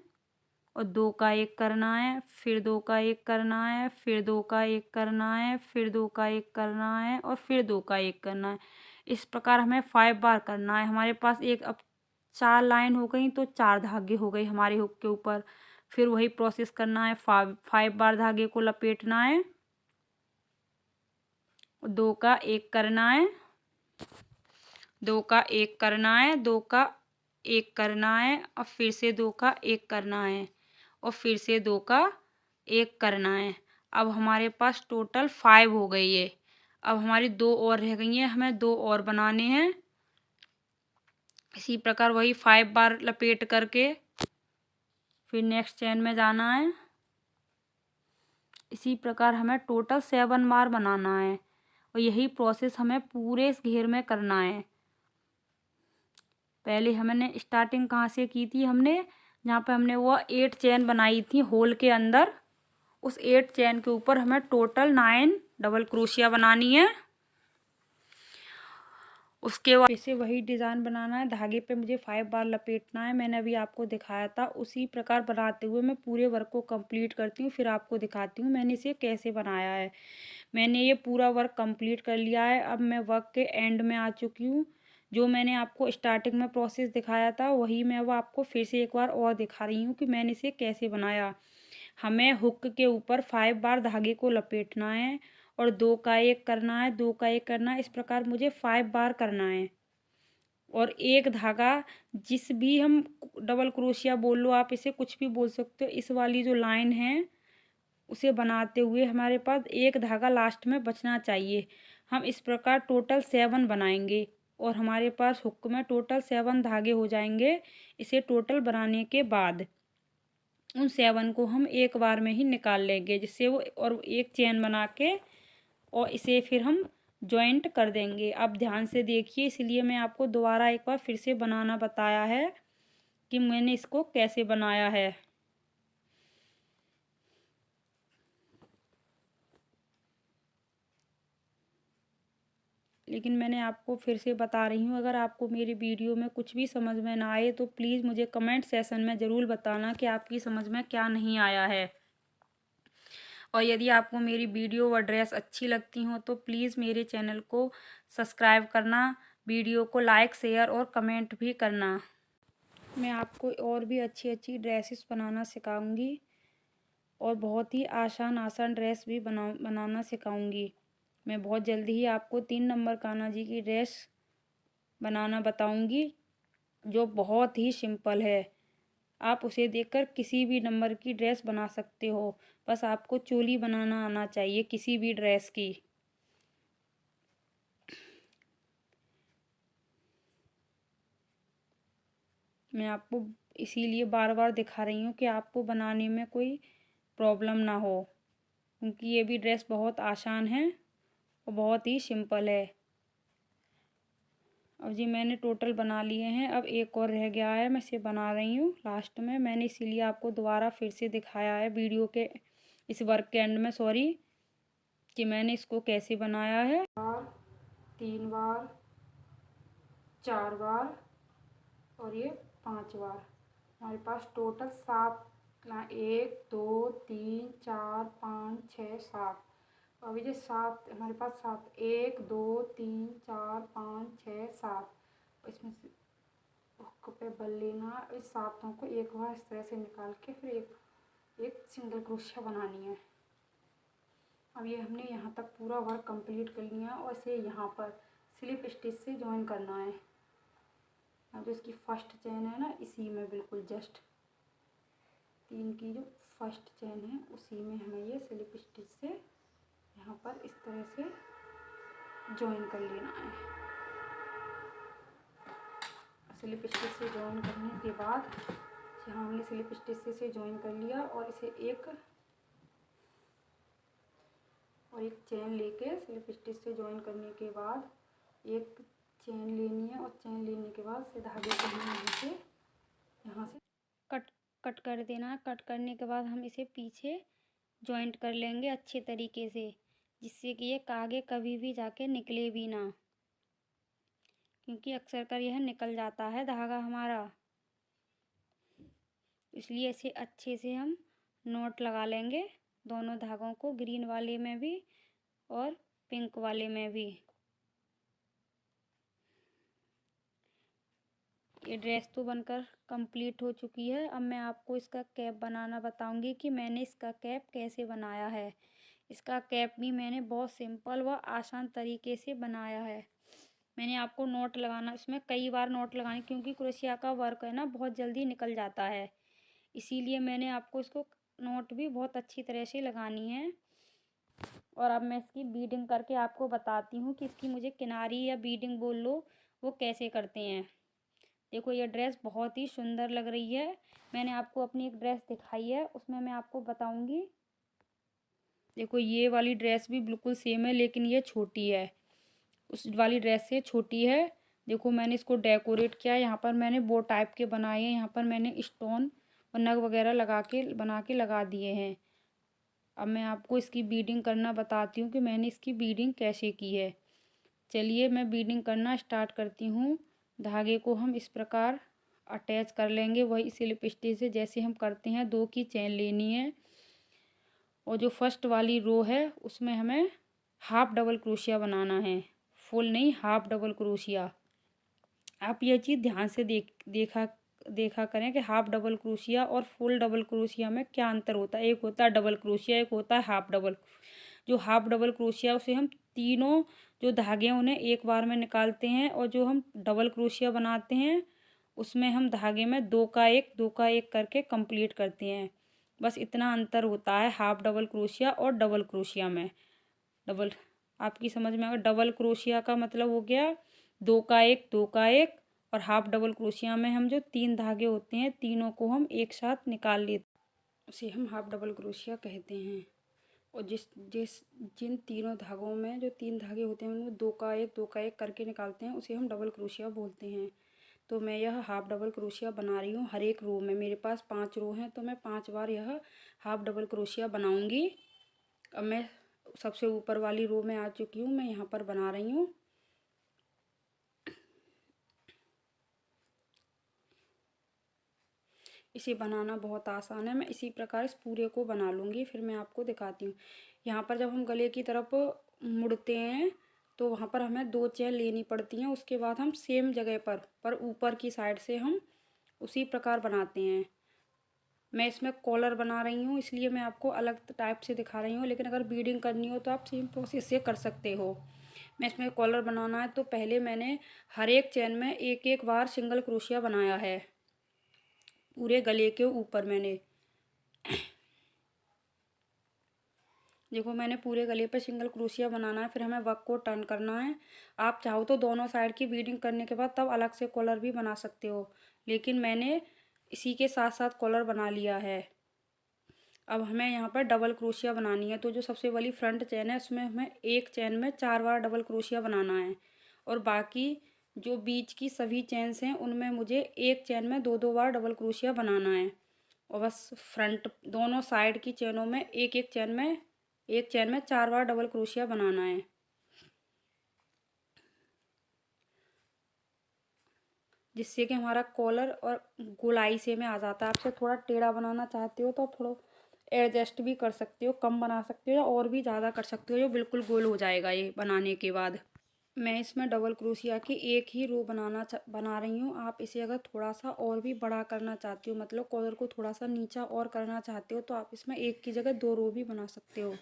और 2 का 1 करना है, फिर 2 का 1 करना है, फिर 2 का 1 करना है, फिर 2 का 1 करना है और फिर 2 का 1 करना है। इस प्रकार हमें 5 बार करना है। हमारे पास एक अब 4 लाइन हो गई तो 4 धागे हो गए हमारे हुक के ऊपर। फिर वही प्रोसेस करना है, 5 बार धागे को लपेटना है, 2 का 1 करना है, 2 का 1 करना है, 2 का 1 करना है और फिर से 2 का 1 करना है और फिर से 2 का 1 करना है। अब हमारे पास टोटल 5 हो गई है। अब हमारी 2 और रह गई हैं, हमें 2 और बनाने हैं। इसी प्रकार वही 5 बार लपेट करके फिर नेक्स्ट चेन में जाना है। इसी प्रकार हमें टोटल 7 बार बनाना है और यही प्रोसेस हमें पूरे इस घेर में करना है। पहले हमने स्टार्टिंग कहाँ से की थी, हमने जहाँ पे हमने वो 8 चेन बनाई थी होल के अंदर, उस 8 चेन के ऊपर हमें टोटल 9 डबल क्रोशिया बनानी है। उसके बाद इसे वही डिज़ाइन बनाना है। धागे पे मुझे 5 बार लपेटना है। मैंने अभी आपको दिखाया था, उसी प्रकार बनाते हुए मैं पूरे वर्क को कंप्लीट करती हूँ, फिर आपको दिखाती हूँ मैंने इसे कैसे बनाया है। मैंने ये पूरा वर्क कंप्लीट कर लिया है। अब मैं वर्क के एंड में आ चुकी हूँ। जो मैंने आपको स्टार्टिंग में प्रोसेस दिखाया था वही मैं अब आपको फिर से एक बार और दिखा रही हूँ कि मैंने इसे कैसे बनाया। हमें हुक के ऊपर 5 बार धागे को लपेटना है और 2 का 1 करना है, 2 का 1 करना है। इस प्रकार मुझे 5 बार करना है और एक धागा, जिस भी हम डबल क्रोशिया बोल लो, आप इसे कुछ भी बोल सकते हो, इस वाली जो लाइन है उसे बनाते हुए हमारे पास एक धागा लास्ट में बचना चाहिए। हम इस प्रकार टोटल 7 बनाएंगे और हमारे पास हुक में टोटल 7 धागे हो जाएंगे। इसे टोटल बनाने के बाद उन 7 को हम एक बार में ही निकाल लेंगे, जिससे वो और एक चेन बना के और इसे फिर हम जॉइंट कर देंगे। आप ध्यान से देखिए, इसलिए मैं आपको दोबारा एक बार फिर से बनाना बताया है कि मैंने इसको कैसे बनाया है। लेकिन मैंने आपको फिर से बता रही हूँ, अगर आपको मेरी वीडियो में कुछ भी समझ में ना आए तो प्लीज़ मुझे कमेंट सेशन में ज़रूर बताना कि आपकी समझ में क्या नहीं आया है। और यदि आपको मेरी वीडियो व ड्रेस अच्छी लगती हो तो प्लीज़ मेरे चैनल को सब्सक्राइब करना, वीडियो को लाइक शेयर और कमेंट भी करना। मैं आपको और भी अच्छी अच्छी ड्रेसेस बनाना सिखाऊंगी और बहुत ही आसान आसान ड्रेस भी बनाना सिखाऊंगी। मैं बहुत जल्दी ही आपको 3 नंबर कान्हा जी की ड्रेस बनाना बताऊंगी, जो बहुत ही सिंपल है। आप उसे देखकर किसी भी नंबर की ड्रेस बना सकते हो। बस आपको चोली बनाना आना चाहिए किसी भी ड्रेस की। मैं आपको इसीलिए बार बार दिखा रही हूँ कि आपको बनाने में कोई प्रॉब्लम ना हो, क्योंकि ये भी ड्रेस बहुत आसान है और बहुत ही सिंपल है। अब जी मैंने टोटल बना लिए हैं, अब एक और रह गया है, मैं इसे बना रही हूँ लास्ट में। मैंने इसीलिए आपको दोबारा फिर से दिखाया है वीडियो के इस वर्क के एंड में, सॉरी, कि मैंने इसको कैसे बनाया है। 3 बार, 4 बार और ये 5 बार हमारे पास टोटल 7 ना 1 2 3 4 5 6 7। अभी जो 7 हमारे पास 7 1 2 3 4 5 6 7, इसमें से हुक पे बल लेना। इस सातों को एक बार इस तरह से निकाल के फिर एक सिंगल क्रोशिया बनानी है। अब ये हमने यहाँ तक पूरा वर्क कंप्लीट कर लिया है और इसे यहाँ पर स्लिप स्टिच से जॉइन करना है। अब जो इसकी फर्स्ट चेन है ना, इसी में बिल्कुल जस्ट 3 की जो फर्स्ट चेन है उसी में हमें ये स्लिप स्टिच से यहाँ पर इस तरह से जॉइन कर लेना है। स्लिप स्टिच से जॉइन करने के बाद यहाँ हमने स्लिप स्टिच से जॉइन कर लिया और इसे एक चेन लेके स्लिप स्टिच से जॉइन करने के बाद एक चेन लेनी है और चेन लेने के बाद से धागे को हमें यहाँ से कट कर देना है। कट करने के बाद हम इसे पीछे जॉइंट कर लेंगे अच्छे तरीके से, जिससे कि ये आगे कभी भी जाके निकले भी ना, क्योंकि अक्सर कर यह निकल जाता है धागा हमारा। इसलिए इसे अच्छे से हम नोट लगा लेंगे दोनों धागों को, ग्रीन वाले में भी और पिंक वाले में भी। ये ड्रेस तो बनकर कंप्लीट हो चुकी है। अब मैं आपको इसका कैप बनाना बताऊंगी कि मैंने इसका कैप कैसे बनाया है। इसका कैप भी मैंने बहुत सिंपल व आसान तरीके से बनाया है। मैंने आपको नोट लगाना, इसमें कई बार नोट लगाने, क्योंकि क्रोशिया का वर्क है ना बहुत जल्दी निकल जाता है, इसीलिए मैंने आपको इसको नोट भी बहुत अच्छी तरह से लगानी है। और अब मैं इसकी बीडिंग करके आपको बताती हूँ कि इसकी मुझे किनारी या बीडिंग बोल लो वो कैसे करते हैं। देखो ये ड्रेस बहुत ही सुंदर लग रही है। मैंने आपको अपनी एक ड्रेस दिखाई है, उसमें मैं आपको बताऊंगी। देखो ये वाली ड्रेस भी बिल्कुल सेम है, लेकिन ये छोटी है, उस वाली ड्रेस से छोटी है। देखो मैंने इसको डेकोरेट किया है, यहाँ पर मैंने बो टाइप के बनाए हैं, यहाँ पर मैंने स्टोन और नग वगैरह बना के लगा दिए हैं। अब मैं आपको इसकी बीडिंग करना बताती हूँ कि मैंने इसकी बीडिंग कैसे की है। चलिए मैं बीडिंग करना स्टार्ट करती हूँ। धागे को हम इस प्रकार अटैच कर लेंगे, वही स्लिप स्टिच से जैसे हम करते हैं। 2 की चेन लेनी है और जो फर्स्ट वाली रो है उसमें हमें हाफ डबल क्रोशिया बनाना है, फुल नहीं, हाफ डबल क्रोशिया। आप ये चीज़ ध्यान से देखा करें कि हाफ डबल क्रोशिया और फुल डबल क्रोशिया में क्या अंतर होता है। एक होता है डबल क्रोशिया, एक होता है हाफ डबल। जो हाफ डबल क्रोशिया उसे हम तीनों जो धागे हैं उन्हें एक बार में निकालते हैं, और जो हम डबल क्रोशिया बनाते हैं उसमें हम धागे में 2 का 1 करके कंप्लीट करते हैं। बस इतना अंतर होता है हाफ डबल क्रोशिया और डबल क्रोशिया में। डबल आपकी समझ में आएगा। डबल क्रोशिया का मतलब हो गया 2 का 1 और हाफ डबल क्रोशिया में हम जो 3 धागे होते हैं तीनों को हम एक साथ निकाल लेते हैं, उसे हम हाफ डबल क्रोशिया कहते हैं। और जिन तीनों धागों में जो 3 धागे होते हैं उनमें 2 का 1 करके निकालते हैं, उसे हम डबल क्रोशिया बोलते हैं। तो मैं यह हाफ डबल क्रोशिया बना रही हूँ। हर एक रो में मेरे पास 5 रो हैं, तो मैं 5 बार यह हाफ डबल क्रोशिया बनाऊंगी। अब मैं सबसे ऊपर वाली रो में आ चुकी हूँ, मैं यहाँ पर बना रही हूँ। इसे बनाना बहुत आसान है, मैं इसी प्रकार इस पूरे को बना लूँगी, फिर मैं आपको दिखाती हूँ। यहाँ पर जब हम गले की तरफ मुड़ते हैं तो वहाँ पर हमें 2 चेन लेनी पड़ती हैं। उसके बाद हम सेम जगह पर ऊपर की साइड से हम उसी प्रकार बनाते हैं। मैं इसमें कॉलर बना रही हूँ, इसलिए मैं आपको अलग टाइप से दिखा रही हूँ, लेकिन अगर बीडिंग करनी हो तो आप सेम प्रोसेस से कर सकते हो। मैं इसमें कॉलर बनाना है तो पहले मैंने हर एक चेन में एक बार सिंगल क्रोशिया बनाया है, पूरे गले के ऊपर मैंने। देखो मैंने पूरे गले पे सिंगल क्रोशिया बनाना है, फिर हमें वर्क को टर्न करना है। आप चाहो तो दोनों साइड की बीडिंग करने के बाद तब अलग से कॉलर भी बना सकते हो, लेकिन मैंने इसी के साथ साथ कॉलर बना लिया है। अब हमें यहाँ पर डबल क्रोशिया बनानी है, तो जो सबसे वाली फ्रंट चेन है उसमें हमें एक चेन में 4 बार डबल क्रोशिया बनाना है, और बाकी जो बीच की सभी चेन्स हैं उनमें मुझे एक चेन में 2 बार डबल क्रोशिया बनाना है। और बस फ्रंट दोनों साइड की चेनों में एक चेन में 4 बार डबल क्रोशिया बनाना है। जिससे कि हमारा कॉलर और गोलाई से में आ जाता है। आपसे थोड़ा टेढ़ा बनाना चाहते हो तो आप थोड़ा एडजस्ट भी कर सकते हो, कम बना सकते हो या और भी ज़्यादा कर सकते हो, जो बिल्कुल गोल हो जाएगा ये बनाने के बाद। मैं इसमें डबल क्रोशिया की एक ही रो बना रही हूँ। आप इसे अगर थोड़ा सा और भी बड़ा करना चाहते हो, मतलब कॉलर को थोड़ा सा नीचा और करना चाहते हो, तो आप इसमें एक की जगह 2 रो भी बना सकते हो।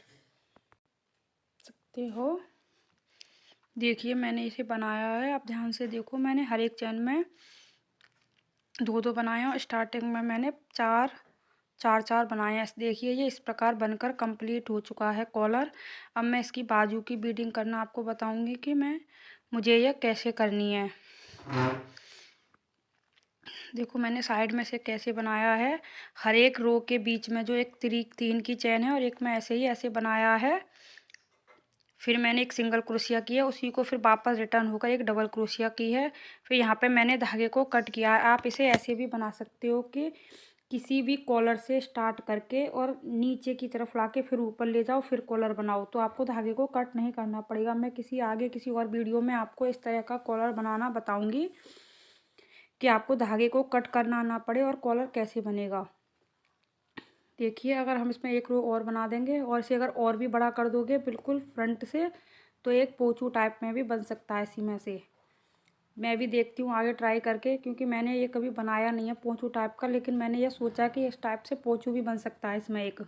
देखिए मैंने इसे बनाया है, आप ध्यान से देखो। मैंने हर एक चैन में 2-2 बनाए हैं और स्टार्टिंग में मैंने 4 बनाए हैं। देखिए ये इस प्रकार बनकर कंप्लीट हो चुका है कॉलर। अब मैं इसकी बाजू की बीडिंग करना आपको बताऊंगी कि मुझे यह कैसे करनी है। देखो मैंने साइड में से कैसे बनाया है। हर एक रो के बीच में जो एक 3 की चैन है और एक मैं ऐसे बनाया है। फिर मैंने एक सिंगल क्रोशिया किया, उसी को फिर वापस रिटर्न होकर एक डबल क्रोशिया की है। फिर यहाँ पे मैंने धागे को कट किया है। आप इसे ऐसे भी बना सकते हो कि किसी भी कॉलर से स्टार्ट करके और नीचे की तरफ लाके फिर ऊपर ले जाओ, फिर कॉलर बनाओ, तो आपको धागे को कट नहीं करना पड़ेगा। मैं किसी और वीडियो में आपको इस तरह का कॉलर बनाना बताऊंगी कि आपको धागे को कट करना ना पड़े और कॉलर कैसे बनेगा। देखिए अगर हम इसमें एक रो और बना देंगे और इसे अगर और भी बड़ा कर दोगे बिल्कुल फ्रंट से, तो एक पोंचू टाइप में भी बन सकता है इसी में से। मैं भी देखती हूँ आगे ट्राई करके, क्योंकि मैंने ये कभी बनाया नहीं है पोंचू टाइप का, लेकिन मैंने ये सोचा कि इस टाइप से पोंचू भी बन सकता है इसमें एक।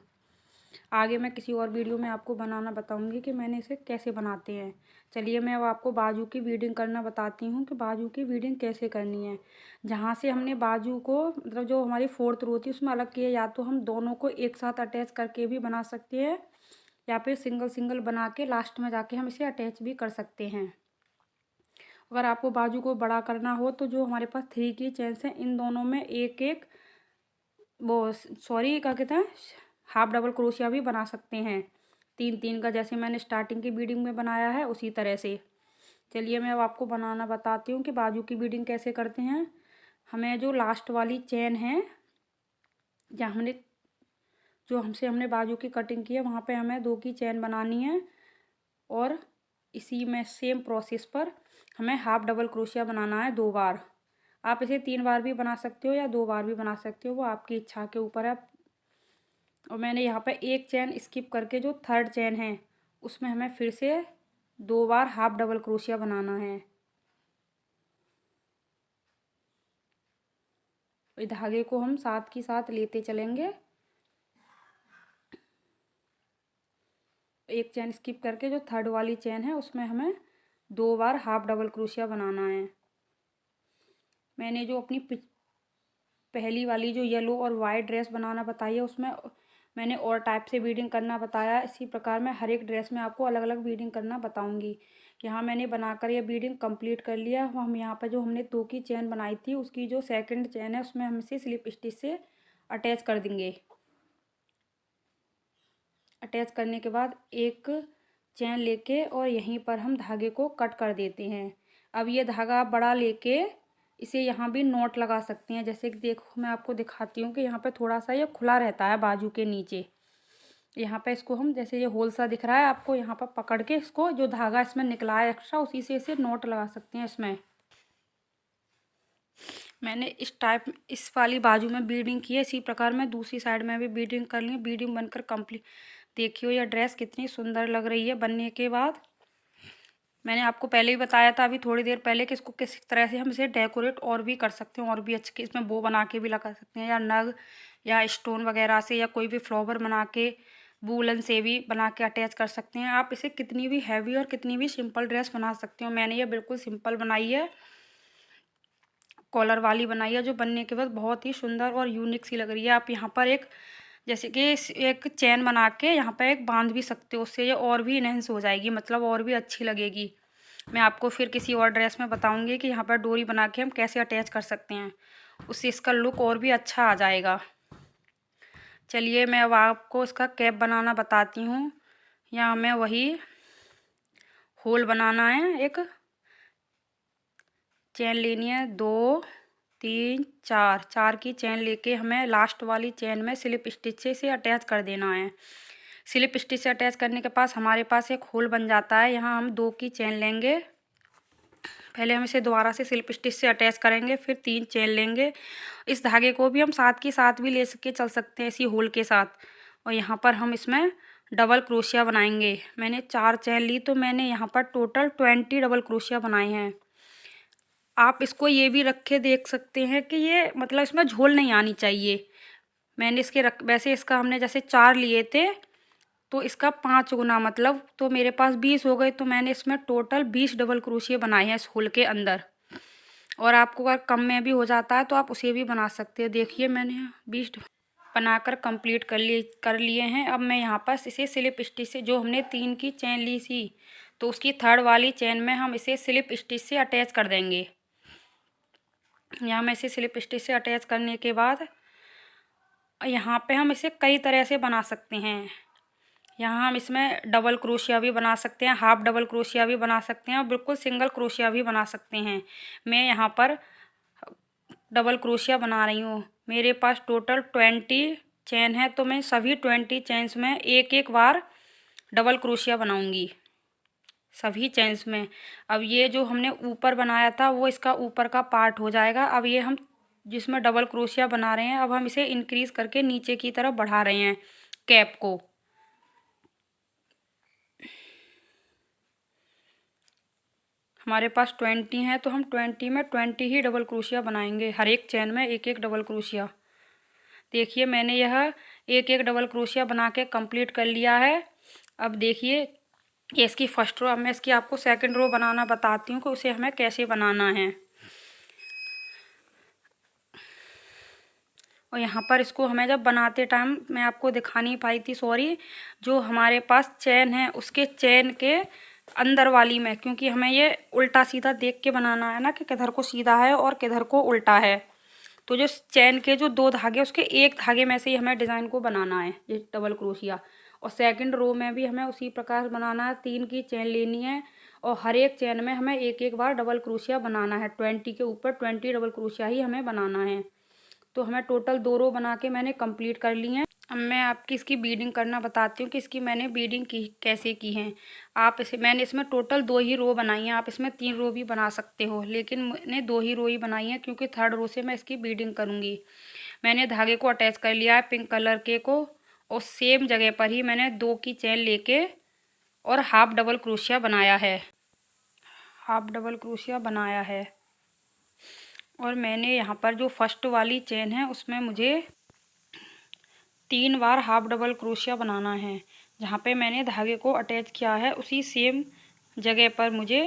आगे मैं किसी और वीडियो में आपको बनाना बताऊंगी कि मैंने इसे कैसे बनाते हैं। चलिए मैं अब आपको बाजू की बीडिंग करना बताती हूँ कि बाजू की बीडिंग कैसे करनी है। जहाँ से हमने बाजू को, मतलब जो हमारी 4th रो थी उसमें अलग किया, या तो हम दोनों को एक साथ अटैच करके भी बना सकते हैं या फिर सिंगल सिंगल बना के लास्ट में जाके हम इसे अटैच भी कर सकते हैं। अगर आपको बाजू को बड़ा करना हो तो जो हमारे पास 3 की चेन्स हैं, इन दोनों में एक एक क्या कहते हैं, हाफ डबल क्रोशिया भी बना सकते हैं 3-3 का, जैसे मैंने स्टार्टिंग की बीडिंग में बनाया है उसी तरह से। चलिए मैं अब आपको बनाना बताती हूँ कि बाजू की बीडिंग कैसे करते हैं। हमें जो लास्ट वाली चेन है, जहाँ हमने बाजू की कटिंग की है, वहाँ पे हमें 2 की चेन बनानी है और इसी में सेम प्रोसेस पर हमें हाफ डबल क्रोशिया बनाना है 2 बार। आप इसे 3 बार भी बना सकते हो या 2 बार भी बना सकते हो, वो आपकी इच्छा के ऊपर है। और मैंने यहाँ पे एक चेन स्किप करके जो 3rd चेन है उसमें हमें फिर से 2 बार हाफ डबल क्रोशिया बनाना है। इस धागे को हम साथ की साथ लेते चलेंगे। एक चेन स्किप करके जो 3rd वाली चेन है उसमें हमें 2 बार हाफ डबल क्रोशिया बनाना है। मैंने जो अपनी पहली वाली जो येलो और वाइट ड्रेस बनाना बताई है उसमें मैंने और टाइप से बीडिंग करना बताया। इसी प्रकार मैं हर एक ड्रेस में आपको अलग अलग बीडिंग करना बताऊंगी। यहाँ मैंने बनाकर ये बीडिंग कंप्लीट कर लिया। हम यहाँ पर जो हमने 2 की चेन बनाई थी उसकी जो 2nd चेन है उसमें हम इसे स्लिप स्टिच से अटैच कर देंगे। अटैच करने के बाद एक चेन लेके और यहीं पर हम धागे को कट कर देते हैं। अब ये धागा बड़ा लेके इसे यहाँ भी नॉट लगा सकते हैं। जैसे कि देखो मैं आपको दिखाती हूँ कि यहाँ पे थोड़ा सा ये खुला रहता है बाजू के नीचे। यहाँ पे इसको हम, जैसे ये होल सा दिख रहा है आपको, यहाँ पर पकड़ के इसको जो धागा इसमें निकला है एक्स्ट्रा उसी से इसे नॉट लगा सकते हैं इसमें। मैंने इस वाली बाजू में बीडिंग की है, इसी प्रकार मैं दूसरी साइड में भी बीडिंग कर ली। बीडिंग बनकर कंप्लीट। देखियो यह ड्रेस कितनी सुंदर लग रही है बनने के बाद। मैंने आपको पहले ही बताया था अभी थोड़ी देर पहले कि इसको किस तरह से हम इसे डेकोरेट और भी कर सकते हैं और भी अच्छे, इसमें बो बना के भी लगा सकते हैं या नग या स्टोन वगैरह से या कोई भी फ्लावर बना के वूलन से भी बना के अटैच कर सकते हैं। आप इसे कितनी भी हैवी और कितनी भी सिंपल ड्रेस बना सकते हो। मैंने ये बिल्कुल सिंपल बनाई है, कॉलर वाली बनाई है, जो बनने के बाद बहुत ही सुंदर और यूनिक सी लग रही है। आप यहाँ पर एक, जैसे कि एक चैन बना के यहाँ पर एक बांध भी सकते हो, उससे ये और भी इनहेंस हो जाएगी, मतलब और भी अच्छी लगेगी। मैं आपको फिर किसी और ड्रेस में बताऊंगी कि यहाँ पर डोरी बना के हम कैसे अटैच कर सकते हैं, उससे इसका लुक और भी अच्छा आ जाएगा। चलिए मैं अब आपको इसका कैप बनाना बताती हूँ। यहाँ हमें वही होल बनाना है, एक चेन लेनी है 2 3 4 की चेन लेके हमें लास्ट वाली चेन में स्लिप स्टिच से अटैच कर देना है। स्लिप स्टिच से अटैच करने के पास हमारे पास एक होल बन जाता है। यहाँ हम 2 की चेन लेंगे, पहले हम इसे दोबारा से स्लिप स्टिच से अटैच करेंगे, फिर 3 चेन लेंगे। इस धागे को भी हम साथ के साथ भी ले के चल सकते हैं, इसी होल के साथ। और यहाँ पर हम इसमें डबल क्रोशिया बनाएंगे। मैंने 4 चेन ली, तो मैंने यहाँ पर टोटल 20 डबल क्रोशिया बनाए हैं। आप इसको ये भी रख के देख सकते हैं कि ये मतलब इसमें झोल नहीं आनी चाहिए। मैंने इसके वैसे इसका हमने जैसे 4 लिए थे, तो इसका 5 गुना मतलब तो मेरे पास 20 हो गए। तो मैंने इसमें टोटल 20 डबल क्रोशिया बनाए हैं इस होल के अंदर। और आपको अगर कम में भी हो जाता है तो आप उसे भी बना सकते हो। देखिए मैंने 20 बनाकर कंप्लीट कर लिए हैं। अब मैं यहाँ पर इसे स्लिप स्टिच से, जो हमने 3 की चेन ली थी, तो उसकी 3rd वाली चेन में हम इसे स्लिप स्टिच से अटैच कर देंगे। यहाँ मैं इसे स्लिप स्टिच से अटैच करने के बाद यहाँ पे हम इसे कई तरह से बना सकते हैं। यहाँ हम इसमें डबल क्रोशिया भी बना सकते हैं, हाफ डबल क्रोशिया भी बना सकते हैं और बिल्कुल सिंगल क्रोशिया भी बना सकते हैं। मैं यहाँ पर डबल क्रोशिया बना रही हूँ। मेरे पास टोटल 20 चेन है, तो मैं सभी 20 चेन्स में एक एक बार डबल क्रोशिया बनाऊँगी सभी चेन्स में। अब ये जो हमने ऊपर बनाया था वो इसका ऊपर का पार्ट हो जाएगा। अब ये हम जिसमें डबल क्रोशिया बना रहे हैं, अब हम इसे इंक्रीज करके नीचे की तरफ बढ़ा रहे हैं कैप को। हमारे पास 20 है, तो हम 20 में 20 ही डबल क्रोशिया बनाएंगे, हर एक चेन में एक एक डबल क्रोशिया। देखिए मैंने यह एक एक डबल क्रोशिया बना के कंप्लीट कर लिया है। अब देखिए ये इसकी फर्स्ट रो। अब मैं इसकी आपको सेकंड रो बनाना बताती हूँ कि उसे हमें कैसे बनाना है। और यहाँ पर इसको हमें जब बनाते टाइम मैं आपको दिखा नहीं पाई थी, सॉरी, जो हमारे पास चेन है उसके चेन के अंदर वाली में, क्योंकि हमें ये उल्टा सीधा देख के बनाना है ना कि किधर को सीधा है और किधर को उल्टा है। तो जो चेन के जो 2 धागे उसके एक धागे में से ही हमें डिज़ाइन को बनाना है, ये डबल क्रोशिया। और सेकंड रो में भी हमें उसी प्रकार बनाना है। 3 की चेन लेनी है और हर एक चेन में हमें एक एक बार डबल क्रोशिया बनाना है। 20 के ऊपर 20 डबल क्रोशिया ही हमें बनाना है। तो हमें टोटल 2 रो बना के मैंने कंप्लीट कर ली हैं। अब मैं आपकी इसकी बीडिंग करना बताती हूँ कि इसकी मैंने बीडिंग की कैसे की है। मैंने इसमें टोटल 2 ही रो बनाई हैं। आप इसमें 3 रो भी बना सकते हो, लेकिन मैंने 2 ही रो ही बनाई हैं क्योंकि 3rd रो से मैं इसकी बीडिंग करूँगी। मैंने धागे को अटैच कर लिया है पिंक कलर के को, और सेम जगह पर ही मैंने 2 की चेन लेके और हाफ डबल क्रोशिया बनाया है। हाफ डबल क्रोशिया बनाया है। और मैंने यहाँ पर जो फर्स्ट वाली चेन है उसमें मुझे 3 बार हाफ डबल क्रोशिया बनाना है। जहाँ पे मैंने धागे को अटैच किया है उसी सेम जगह पर मुझे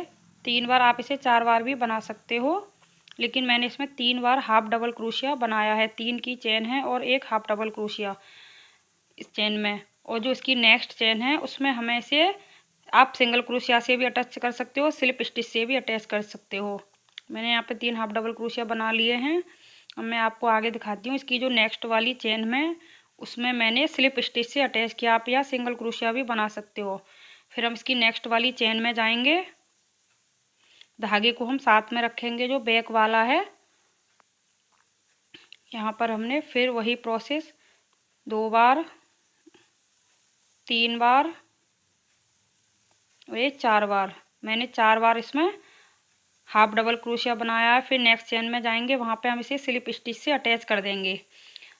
3 बार, आप इसे 4 बार भी बना सकते हो, लेकिन मैंने इसमें 3 बार हाफ डबल क्रोशिया बनाया है। 3 की चेन है और एक हाफ डबल क्रोशिया इस चेन में। और जो इसकी नेक्स्ट चेन है उसमें हमें इसे आप सिंगल क्रोशिया से भी अटैच कर सकते हो, स्लिप स्टिच से भी अटैच कर सकते हो। मैंने यहाँ पे 3 हाफ डबल क्रोशिया बना लिए हैं। अब मैं आपको आगे दिखाती हूँ। इसकी जो नेक्स्ट वाली चेन में उसमें मैंने स्लिप स्टिच से अटैच किया, आप या सिंगल क्रोशिया भी बना सकते हो। फिर हम इसकी नेक्स्ट वाली चेन में जाएंगे, धागे को हम साथ में रखेंगे जो बैक वाला है। यहाँ पर हमने फिर वही प्रोसेस 2 बार, 3 बार और ये 4 बार, मैंने 4 बार इसमें हाफ डबल क्रोशिया बनाया है। फिर नेक्स्ट चेन में जाएंगे, वहाँ पे हम इसे स्लिप स्टिच से अटैच कर देंगे।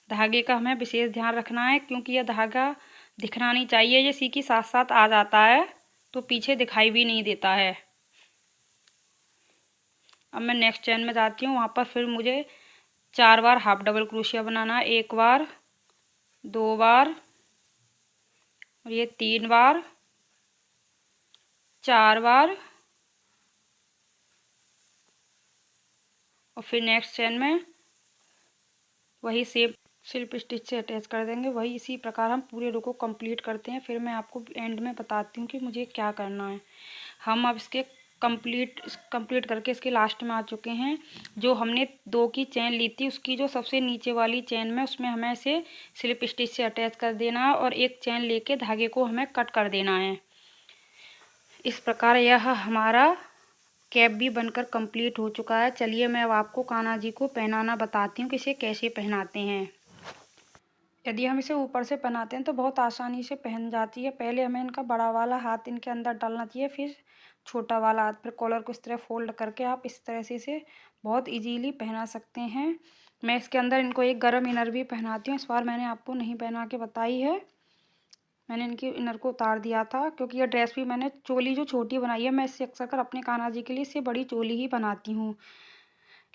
धागे का हमें विशेष ध्यान रखना है क्योंकि यह धागा दिखना नहीं चाहिए, ये इसी के साथ साथ आ जाता है तो पीछे दिखाई भी नहीं देता है। अब मैं नेक्स्ट चेन में जाती हूँ, वहाँ पर फिर मुझे 4 बार हाफ डबल क्रोशिया बनाना है। 1 बार, 2 बार और ये 3 बार, 4 बार और फिर नेक्स्ट चेन में वही सेम स्लिप स्टिच से अटैच कर देंगे। वही इसी प्रकार हम पूरे रो को कंप्लीट करते हैं। फिर मैं आपको एंड में बताती हूँ कि मुझे क्या करना है। हम अब इसके कंप्लीट करके इसके लास्ट में आ चुके हैं। जो हमने 2 की चेन ली थी उसकी जो सबसे नीचे वाली चेन में उसमें हमें इसे स्लिप स्टिच से अटैच कर देना है और एक चेन लेके धागे को हमें कट कर देना है। इस प्रकार यह हमारा कैप भी बनकर कंप्लीट हो चुका है। चलिए मैं अब आपको कान्हा जी को पहनाना बताती हूँ कि इसे कैसे पहनाते हैं। यदि हम इसे ऊपर से पहनाते हैं तो बहुत आसानी से पहन जाती है। पहले हमें इनका बड़ा वाला हाथ इनके अंदर डालना चाहिए, फिर छोटा वाला हाथ। फिर कॉलर को इस तरह फोल्ड करके आप इस तरह से इसे बहुत इजीली पहना सकते हैं। मैं इसके अंदर इनको एक गर्म इनर भी पहनाती हूँ। इस बार मैंने आपको नहीं पहना के बताई है, मैंने इनकी इनर को उतार दिया था, क्योंकि ये ड्रेस भी मैंने चोली जो छोटी बनाई है, मैं इससे अक्सर कर अपने कान्हा जी के लिए इससे बड़ी चोली ही बनाती हूँ,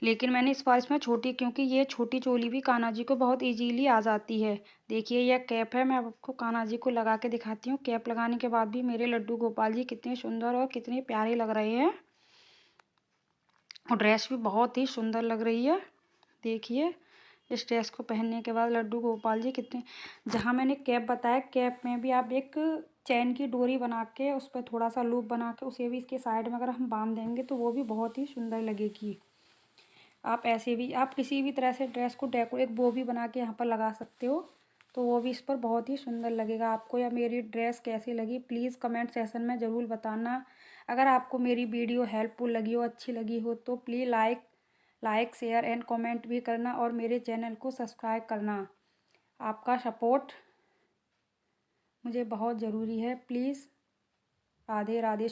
लेकिन मैंने इस बार इसमें छोटी, क्योंकि ये छोटी चोली भी कान्हा जी को बहुत इजीली आ जाती है। देखिए यह कैप है, मैं आपको कान्हा जी को लगा के दिखाती हूँ। कैप लगाने के बाद भी मेरे लड्डू गोपाल जी कितने सुंदर और कितने प्यारे लग रहे हैं, और ड्रेस भी बहुत ही सुंदर लग रही है। देखिए इस ड्रेस को पहनने के बाद लड्डू गोपाल जी कितने, जहाँ मैंने कैप बताया, कैप में भी आप एक चैन की डोरी बना के उस पर थोड़ा सा लूप बना के उसे भी इसके साइड में अगर हम बांध देंगे तो वो भी बहुत ही सुंदर लगेगी। आप ऐसे भी, आप किसी भी तरह से ड्रेस को डेकोरेट, बो भी बना के यहाँ पर लगा सकते हो, तो वो भी इस पर बहुत ही सुंदर लगेगा। आपको या मेरी ड्रेस कैसी लगी प्लीज़ कमेंट सेक्शन में ज़रूर बताना। अगर आपको मेरी वीडियो हेल्पफुल लगी हो, अच्छी लगी हो, तो please like share and comment भी करना और मेरे चैनल को सब्सक्राइब करना। आपका सपोर्ट मुझे बहुत ज़रूरी है। प्लीज़। राधे राधे।